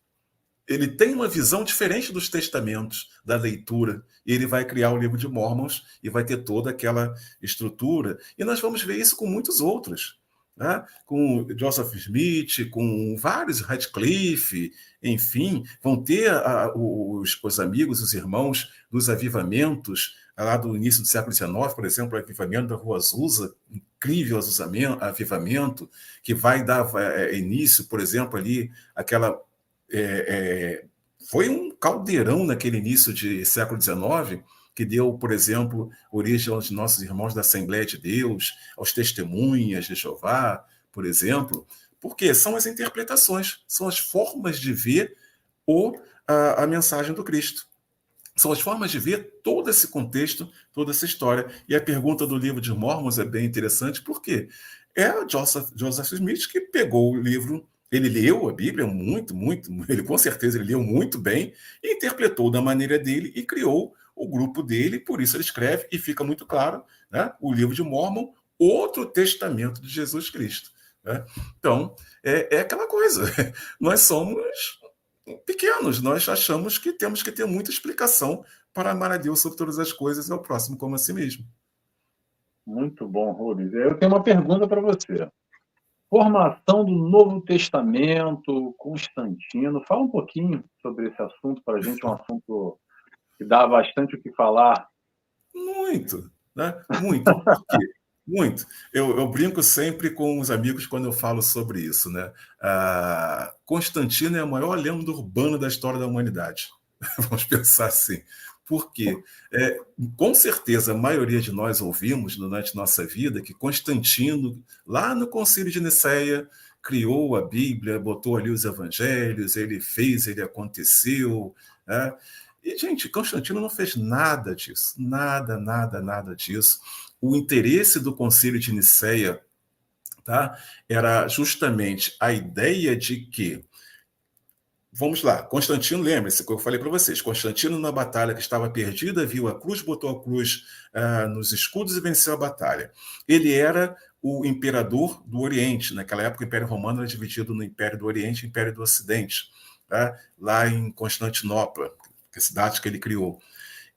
Ele tem uma visão diferente dos testamentos, da leitura, e ele vai criar o livro de Mórmons e vai ter toda aquela estrutura. E nós vamos ver isso com muitos outros. né? Com Joseph Smith, com vários, Radcliffe, enfim, vão ter os amigos, os irmãos dos avivamentos, lá do início do século XIX, por exemplo, o avivamento da Rua Azusa, incrível avivamento, que vai dar início, por exemplo, ali, aquela... foi um caldeirão naquele início de século XIX, que deu, por exemplo, origem aos nossos irmãos da Assembleia de Deus, aos testemunhas de Jeová, por exemplo, porque são as interpretações, são as formas de ver a mensagem do Cristo. São as formas de ver todo esse contexto, toda essa história. E a pergunta do livro de Mormons é bem interessante, porque é o Joseph Smith que pegou o livro, ele leu a Bíblia ele com certeza ele leu muito bem, e interpretou da maneira dele e criou o grupo dele, por isso ele escreve, e fica muito claro, né, o livro de Mormon, outro testamento de Jesus Cristo. Né? Então, é aquela coisa, nós somos pequenos, nós achamos que temos que ter muita explicação para amar a Deus sobre todas as coisas e ao próximo como a si mesmo. Muito bom, Rubens. Eu tenho uma pergunta para você. Formação do Novo Testamento, Constantino. Fala um pouquinho sobre esse assunto para a gente, um assunto que dá bastante o que falar. Muito, né? Muito. Por quê? Muito. Eu brinco sempre com os amigos quando eu falo sobre isso, né? Constantino é a maior lenda urbana da história da humanidade. Vamos pensar assim. Por quê? Com certeza, a maioria de nós ouvimos durante nossa vida que Constantino, lá no Concílio de Nicéia, criou a Bíblia, botou ali os evangelhos, ele fez, ele aconteceu, né? E, gente, Constantino não fez nada disso, nada disso. O interesse do Concílio de Nicéia, tá, era justamente a ideia de que, vamos lá, Constantino, lembre-se que eu falei para vocês, Constantino na batalha que estava perdida, viu a cruz, botou a cruz nos escudos e venceu a batalha. Ele era o imperador do Oriente, naquela época o Império Romano era dividido no Império do Oriente e Império do Ocidente, tá? Lá em Constantinopla, que é a cidade que ele criou.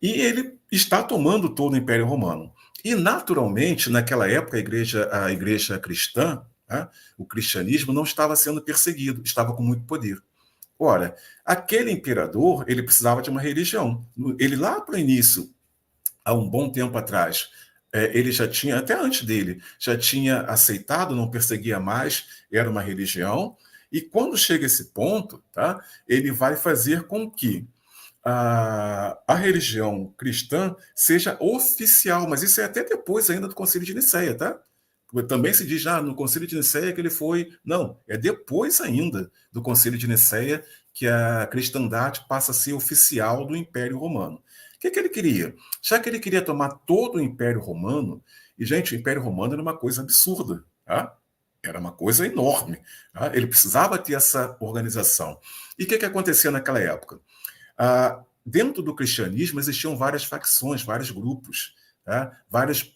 E ele está tomando todo o Império Romano. E, naturalmente, naquela época, a igreja cristã, né, o cristianismo não estava sendo perseguido, estava com muito poder. Ora, aquele imperador, ele precisava de uma religião. Ele, lá para o início, há um bom tempo atrás, ele já tinha, até antes dele, já tinha aceitado, não perseguia mais, era uma religião. E quando chega esse ponto, tá, ele vai fazer com que a religião cristã seja oficial, mas isso é até depois ainda do Concílio de Nicéia, tá? Também se diz no Concílio de Nicéia que ele foi... Não, é depois ainda do Concílio de Nicéia que a cristandade passa a ser oficial do Império Romano. O que ele queria? Já que ele queria tomar todo o Império Romano, e, gente, o Império Romano era uma coisa absurda, tá? Era uma coisa enorme. Tá? Ele precisava ter essa organização. E o que acontecia naquela época? Dentro do cristianismo existiam várias facções, vários grupos, tá? Várias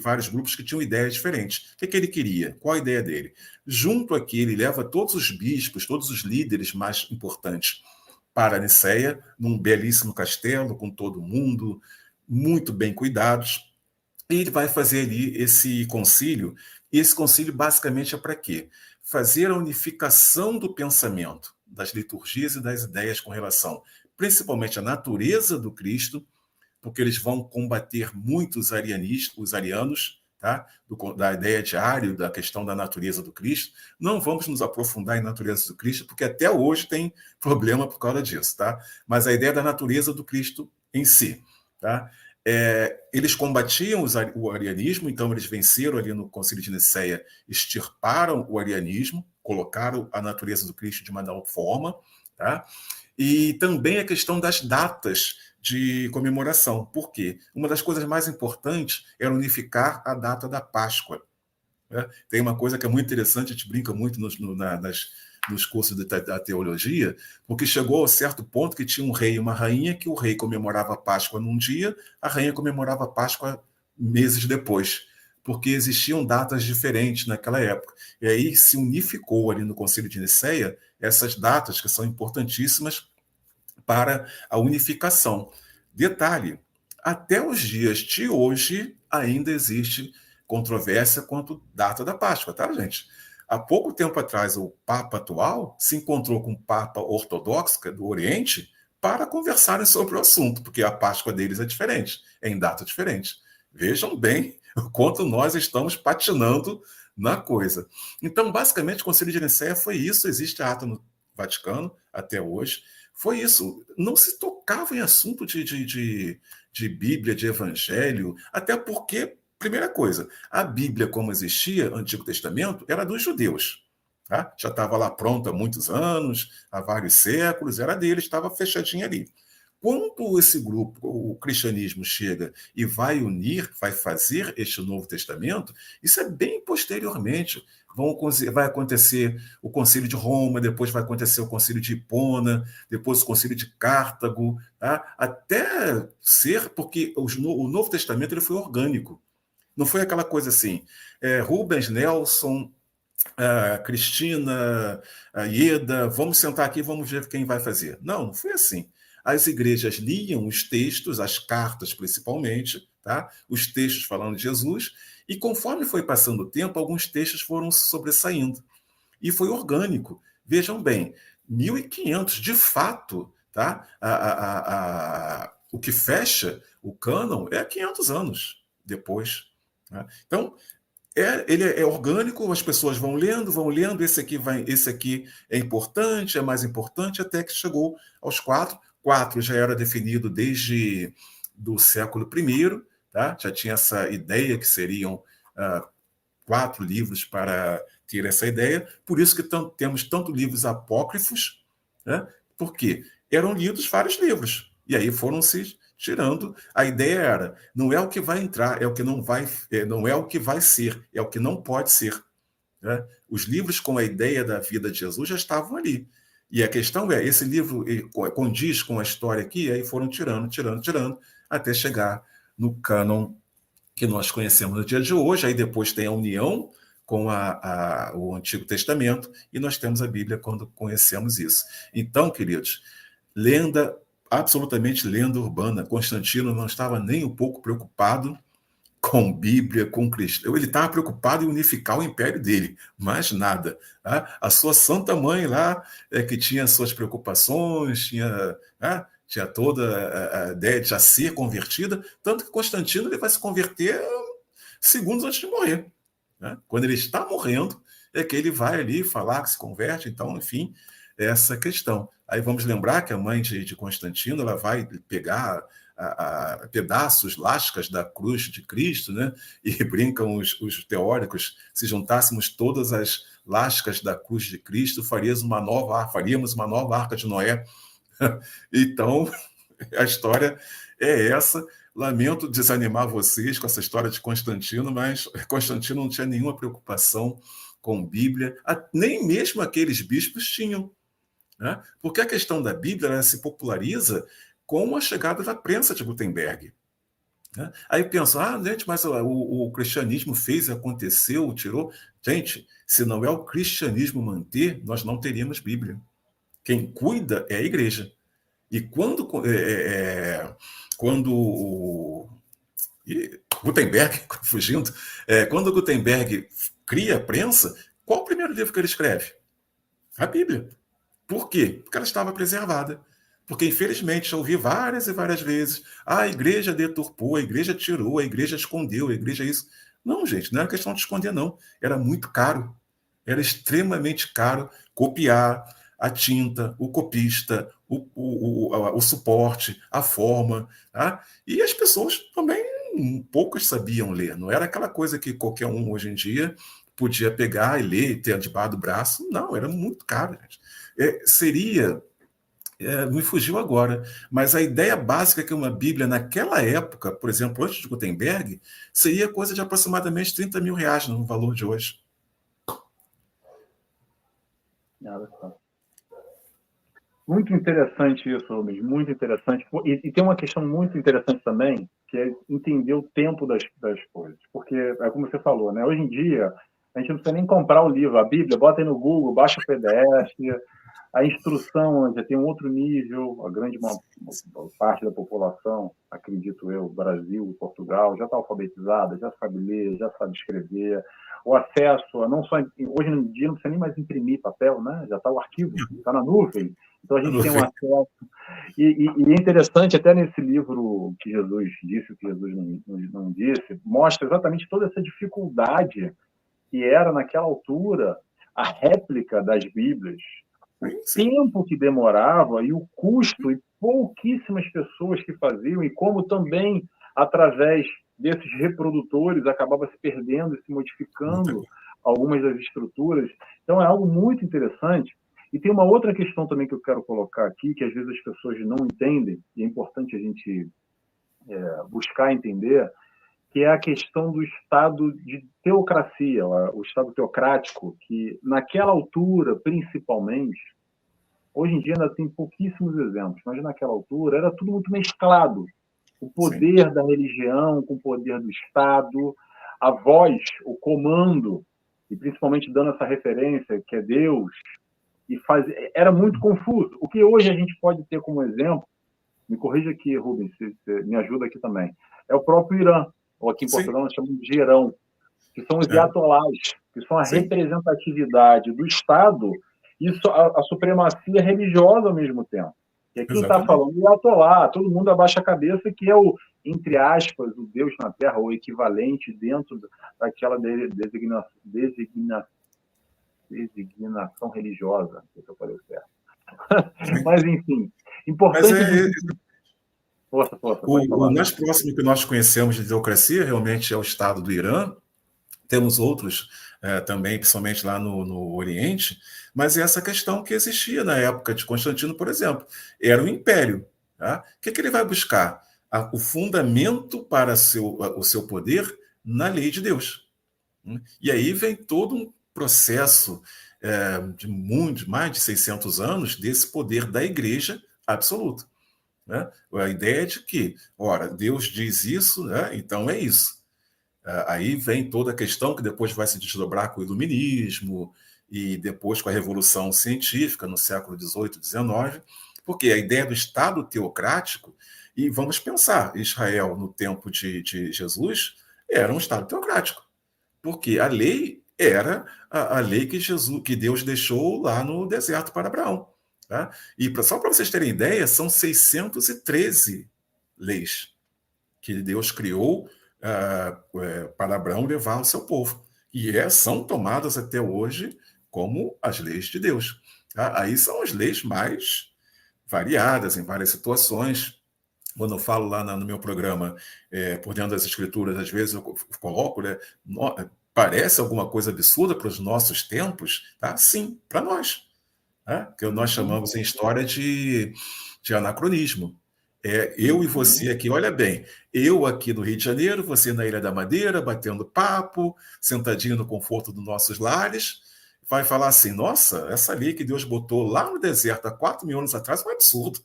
vários grupos que tinham ideias diferentes. O que ele queria? Qual a ideia dele? Junto aqui, ele leva todos os bispos, todos os líderes mais importantes para Nicéia, num belíssimo castelo, com todo mundo, muito bem cuidados, e ele vai fazer ali esse concílio, e esse concílio basicamente é para quê? Fazer a unificação do pensamento, das liturgias e das ideias com relação principalmente à natureza do Cristo, porque eles vão combater muito os arianos, tá? Da ideia de Ario, da questão da natureza do Cristo. Não vamos nos aprofundar em natureza do Cristo, porque até hoje tem problema por causa disso, tá? Mas a ideia da natureza do Cristo em si, tá? Eles combatiam o arianismo, então eles venceram ali no Concílio de Nicéia, extirparam o arianismo, colocaram a natureza do Cristo de uma nova forma, tá? E também a questão das datas de comemoração. Por quê? Uma das coisas mais importantes era unificar a data da Páscoa. Né? Tem uma coisa que é muito interessante, a gente brinca muito nos cursos da teologia, porque chegou a certo ponto que tinha um rei e uma rainha, que o rei comemorava a Páscoa num dia, a rainha comemorava a Páscoa meses depois, porque existiam datas diferentes naquela época. E aí se unificou ali no Concílio de Nicéia essas datas que são importantíssimas para a unificação. Detalhe, até os dias de hoje ainda existe controvérsia quanto à data da Páscoa, tá, gente? Há pouco tempo atrás, o Papa atual se encontrou com o Papa ortodoxo do Oriente para conversarem sobre o assunto, porque a Páscoa deles é diferente, é em data diferente. Vejam bem o quanto nós estamos patinando na coisa. Então, basicamente, o Concílio de Nicéia foi isso, existe a ata no Vaticano até hoje, foi isso. Não se tocava em assunto de Bíblia, de Evangelho, até porque, primeira coisa, a Bíblia, como existia, Antigo Testamento, era dos judeus. Tá? Já estava lá pronta há muitos anos, há vários séculos, era deles, estava fechadinha ali. Quando esse grupo, o cristianismo, chega e vai unir, vai fazer este Novo Testamento, isso é bem posteriormente. Vai acontecer o Concílio de Roma, depois vai acontecer o Concílio de Hipona, depois o Concílio de Cartago, tá? Até ser, porque o Novo Testamento ele foi orgânico. Não foi aquela coisa assim, Rubens, Nelson, Cristina, Ieda, vamos sentar aqui e vamos ver quem vai fazer. Não, não foi assim. As igrejas liam os textos, as cartas principalmente, tá? Os textos falando de Jesus, e conforme foi passando o tempo, alguns textos foram sobressaindo. E foi orgânico. Vejam bem, 1500, de fato, tá? O que fecha o cânon é 500 anos depois. Tá? Então, ele é orgânico, as pessoas vão lendo, esse aqui é importante, é mais importante, até que chegou aos 4. 4 já era definido desde do século I, tá? Já tinha essa ideia que seriam 4 livros para ter essa ideia, por isso que temos tanto livros apócrifos, né? Porque eram lidos vários livros, e aí foram se tirando. A ideia era, não é o que vai entrar, é o que não vai, não é o que vai ser, é o que não pode ser. Né? Os livros com a ideia da vida de Jesus já estavam ali. E a questão é, esse livro condiz com a história aqui, e aí foram tirando, até chegar no cânon que nós conhecemos no dia de hoje. Aí depois tem a união com o Antigo Testamento, e nós temos a Bíblia quando conhecemos isso. Então, queridos, absolutamente lenda urbana. Constantino não estava nem um pouco preocupado com Bíblia, com Cristo. Ele estava preocupado em unificar o império dele, mais nada. Tá? A sua santa mãe lá, que tinha suas preocupações, tinha toda a ideia de já ser convertida, tanto que Constantino ele vai se converter segundos antes de morrer. Né? Quando ele está morrendo, é que ele vai ali falar que se converte. Então, enfim, essa questão. Aí vamos lembrar que a mãe de Constantino ela vai pegar pedaços, lascas da cruz de Cristo, né? E brincam os teóricos, se juntássemos todas as lascas da cruz de Cristo, faríamos uma nova arca de Noé. Então, a história é essa. Lamento desanimar vocês com essa história de Constantino, mas Constantino não tinha nenhuma preocupação com Bíblia, nem mesmo aqueles bispos tinham. Né? Porque a questão da Bíblia ela se populariza com a chegada da prensa de Gutenberg. Né? Aí pensam, gente, mas o cristianismo fez, aconteceu, tirou. Gente, se não é o cristianismo manter, nós não teríamos Bíblia. Quem cuida é a igreja. E quando Gutenberg, fugindo, quando Gutenberg cria a prensa, qual o primeiro livro que ele escreve? A Bíblia. Por quê? Porque ela estava preservada. Porque, infelizmente, já ouvi várias e várias vezes, a igreja deturpou, a igreja tirou, a igreja escondeu, a igreja isso. Não, gente, não era questão de esconder, não. Era muito caro. Era extremamente caro copiar a tinta, o copista, o suporte, a forma. Tá? E as pessoas também, poucas sabiam ler. Não era aquela coisa que qualquer um, hoje em dia, podia pegar e ler e ter debaixo do braço. Não, era muito caro, gente. Me fugiu agora, mas a ideia básica é que uma Bíblia, naquela época, por exemplo, antes de Gutenberg, seria coisa de aproximadamente 30 mil reais no valor de hoje. Muito interessante isso, Rubens, muito interessante. E tem uma questão muito interessante também, que é entender o tempo das coisas. Porque, é como você falou, né? Hoje em dia, a gente não precisa nem comprar o livro, a Bíblia, bota aí no Google, baixa o PDF, A instrução já tem um outro nível, a grande parte da população, acredito eu, Brasil, Portugal, já está alfabetizada, já sabe ler, já sabe escrever. O acesso, não só hoje em dia não precisa nem mais imprimir papel, né? Já está o arquivo, está na nuvem. Então a gente tem um acesso. E é interessante, até nesse livro que Jesus disse, o que Jesus não disse, mostra exatamente toda essa dificuldade que era, naquela altura, a réplica das Bíblias, o tempo que demorava e o custo, e pouquíssimas pessoas que faziam, e como também, através desses reprodutores, acabava se perdendo e se modificando algumas das estruturas. Então, é algo muito interessante. E tem uma outra questão também que eu quero colocar aqui, que às vezes as pessoas não entendem, e é importante a gente buscar entender, que é a questão do Estado de teocracia, o Estado teocrático, que naquela altura, principalmente, hoje em dia ainda tem pouquíssimos exemplos, mas naquela altura era tudo muito mesclado. O poder da religião com o poder do Estado, a voz, o comando, e principalmente dando essa referência, que é Deus, era muito confuso. O que hoje a gente pode ter como exemplo, me corrija aqui, Rubens, se me ajuda aqui também, é o próprio Irã, ou aqui em Portugal nós chamamos de Irão, que são os iatolás, que são a representatividade do Estado e a supremacia religiosa ao mesmo tempo. E aqui está falando do iatolá, todo mundo abaixa a cabeça, que é o, entre aspas, o Deus na Terra, o equivalente dentro daquela designação religiosa, se eu falei certo. Mas, enfim, importante... Força, o mais próximo que nós conhecemos de teocracia realmente é o Estado do Irã. Temos outros também, principalmente lá no Oriente, mas é essa questão que existia na época de Constantino, por exemplo. Era um império. Tá? O que ele vai buscar? O fundamento para o seu poder na lei de Deus. E aí vem todo um processo de mais de 600 anos desse poder da igreja absoluto. Né? A ideia é de que, ora, Deus diz isso, né? Então é isso. Aí vem toda a questão que depois vai se desdobrar com o iluminismo e depois com a Revolução Científica no século XVIII, XIX, porque a ideia do Estado teocrático, e vamos pensar, Israel no tempo de Jesus era um Estado teocrático, porque a lei era a lei que Deus deixou lá no deserto para Abraão. Tá? E só para vocês terem ideia, são 613 leis que Deus criou para Abraão levar ao seu povo. E são tomadas até hoje como as leis de Deus. Tá? Aí são as leis mais variadas em várias situações. Quando eu falo lá no meu programa, por dentro das escrituras, às vezes eu coloco, né, parece alguma coisa absurda para os nossos tempos? Tá? Sim, para nós. Que nós chamamos em história de anacronismo. Eu e você aqui, olha bem, eu aqui no Rio de Janeiro, você na Ilha da Madeira, batendo papo, sentadinho no conforto dos nossos lares, vai falar assim, nossa, essa lei que Deus botou lá no deserto há 4.000 anos atrás é um absurdo.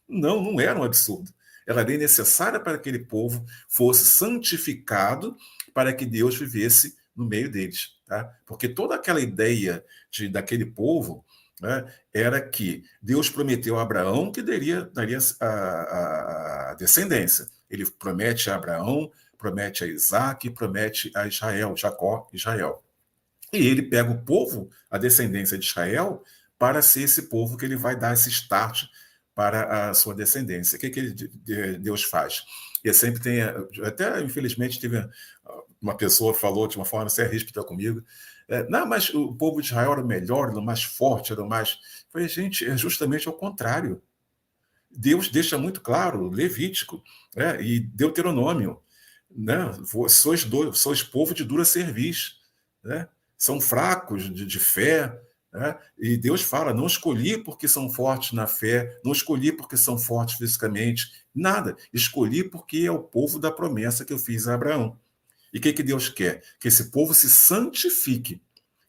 Não, não era um absurdo. Era a lei necessária para que aquele povo fosse santificado para que Deus vivesse no meio deles. Tá? Porque toda aquela ideia daquele povo, né, era que Deus prometeu a Abraão que daria a descendência. Ele promete a Abraão, promete a Isaac, promete a Israel, Jacó, Israel. E ele pega o povo, a descendência de Israel, para ser esse povo que ele vai dar esse start para a sua descendência. O que Deus faz? E sempre tem, até infelizmente teve uma pessoa que falou de uma forma até ríspida comigo, não, mas o povo de Israel era o melhor, era o mais forte, era o mais... Eu falei, gente, é justamente ao contrário. Deus deixa muito claro, Levítico, e Deuteronômio, né? Sois povo de dura cerviz, né? São fracos de fé, né? E Deus fala, não escolhi porque são fortes na fé, não escolhi porque são fortes fisicamente, nada, escolhi porque é o povo da promessa que eu fiz a Abraão. E o que Deus quer? Que esse povo se santifique.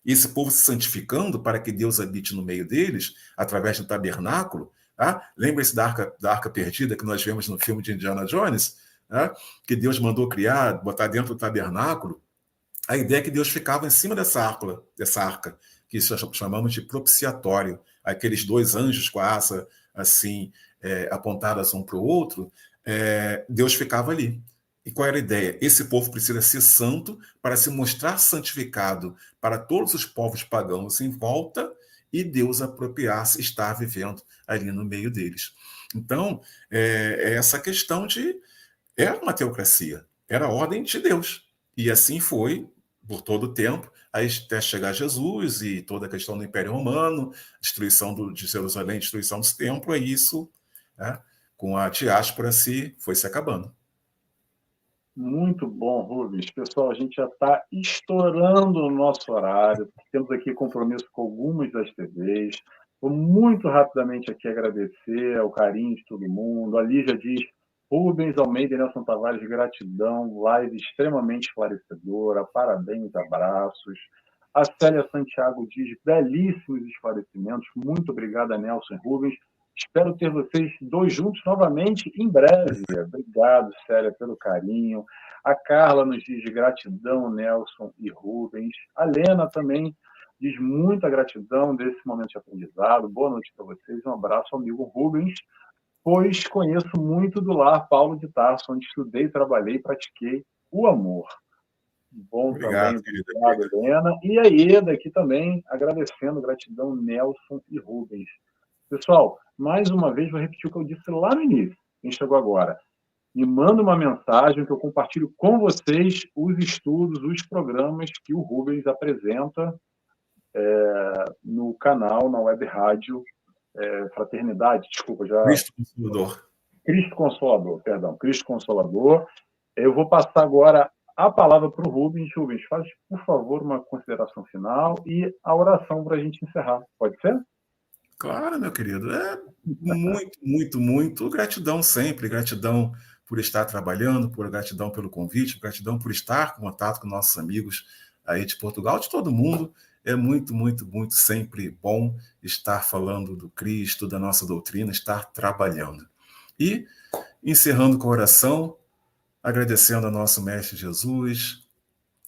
E esse povo se santificando para que Deus habite no meio deles, através do tabernáculo. Tá? Lembre-se da arca perdida que nós vemos no filme de Indiana Jones, tá? Que Deus mandou criar, botar dentro do tabernáculo. A ideia é que Deus ficava em cima dessa arca, que chamamos de propiciatório. aqueles dois anjos com a asa assim, apontadas um para o outro, Deus ficava ali. E qual era a ideia? Esse povo precisa ser santo para se mostrar santificado para todos os povos pagãos em volta e Deus apropriar-se, estar vivendo ali no meio deles. Então, essa questão era uma teocracia, era a ordem de Deus. E assim foi por todo o tempo, até chegar Jesus e toda a questão do Império Romano, destruição de Jerusalém, destruição do templo, é isso, né, com a diáspora foi se acabando. Muito bom, Rubens. Pessoal, a gente já está estourando o nosso horário. Temos aqui compromisso com algumas das TVs. Vou muito rapidamente aqui agradecer ao carinho de todo mundo. A Lígia diz, Rubens Almeida e Nelson Tavares, gratidão, live extremamente esclarecedora, parabéns, abraços. A Célia Santiago diz, belíssimos esclarecimentos. Muito obrigada, Nelson e Rubens. Espero ter vocês dois juntos novamente em breve. Obrigado, Célia, pelo carinho. A Carla nos diz gratidão, Nelson e Rubens. A Lena também diz muita gratidão desse momento de aprendizado. Boa noite para vocês. Um abraço, amigo Rubens, pois conheço muito do lar Paulo de Tarso, onde estudei, trabalhei e pratiquei o amor. Bom. Obrigado, também. Obrigado, Helena. E a Ieda aqui também, agradecendo, gratidão, Nelson e Rubens. Pessoal, mais uma vez, vou repetir o que eu disse lá no início. Quem chegou agora, me manda uma mensagem que eu compartilho com vocês os estudos, os programas que o Rubens apresenta no canal, na web rádio Fraternidade, desculpa, já... Cristo Consolador. Cristo Consolador, perdão, Cristo Consolador. Eu vou passar agora a palavra para o Rubens. Rubens, faz, por favor, uma consideração final e a oração para a gente encerrar. Pode ser? Claro, meu querido. Muito, muito, muito. Gratidão sempre. Gratidão por estar trabalhando, gratidão pelo convite, gratidão por estar em contato com nossos amigos aí de Portugal, de todo mundo. É muito, muito, muito sempre bom estar falando do Cristo, da nossa doutrina, estar trabalhando. E, encerrando com a oração, agradecendo ao nosso Mestre Jesus,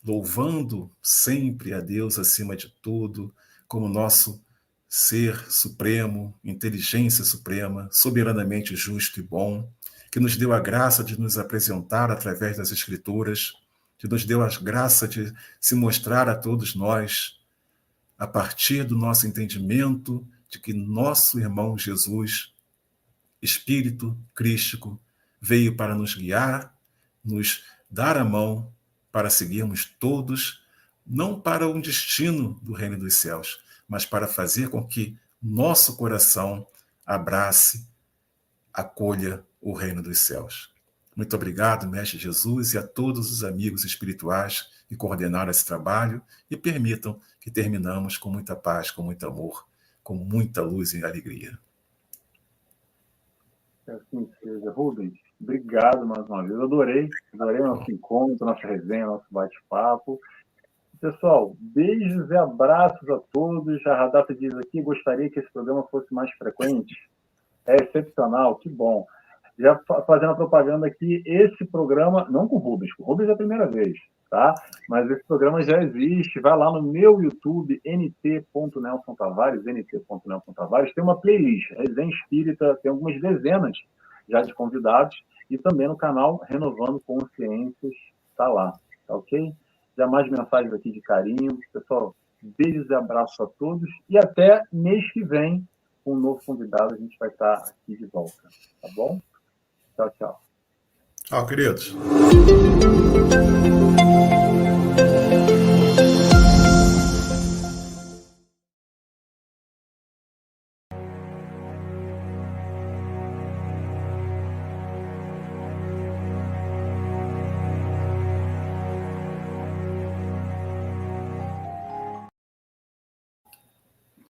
louvando sempre a Deus acima de tudo, como nosso ser supremo, inteligência suprema, soberanamente justo e bom, que nos deu a graça de nos apresentar através das Escrituras, que nos deu a graça de se mostrar a todos nós, a partir do nosso entendimento de que nosso irmão Jesus, Espírito Crístico, veio para nos guiar, nos dar a mão para seguirmos todos, não para um destino do reino dos céus, mas para fazer com que nosso coração abrace, acolha o reino dos céus. Muito obrigado, Mestre Jesus, e a todos os amigos espirituais que coordenaram esse trabalho e permitam que terminamos com muita paz, com muito amor, com muita luz e alegria. Que assim seja. Rubens, obrigado mais uma vez. Adorei nosso encontro, nossa resenha, nosso bate-papo. Pessoal, beijos e abraços a todos. A Radata diz aqui, gostaria que esse programa fosse mais frequente. É excepcional, que bom. Já fazendo a propaganda aqui, esse programa, não com o Rubens é a primeira vez, tá? Mas esse programa já existe. Vai lá no meu YouTube, nt.Nelson Tavares, nt.Nelson Tavares, tem uma playlist, Resenha Espírita, tem algumas dezenas já de convidados, e também no canal Renovando Consciências, tá lá, tá ok? Já mais mensagens aqui de carinho. Pessoal, beijos e abraços a todos, e até mês que vem, com um novo convidado, a gente vai estar aqui de volta, tá bom? Tchau, tchau. Tchau, queridos.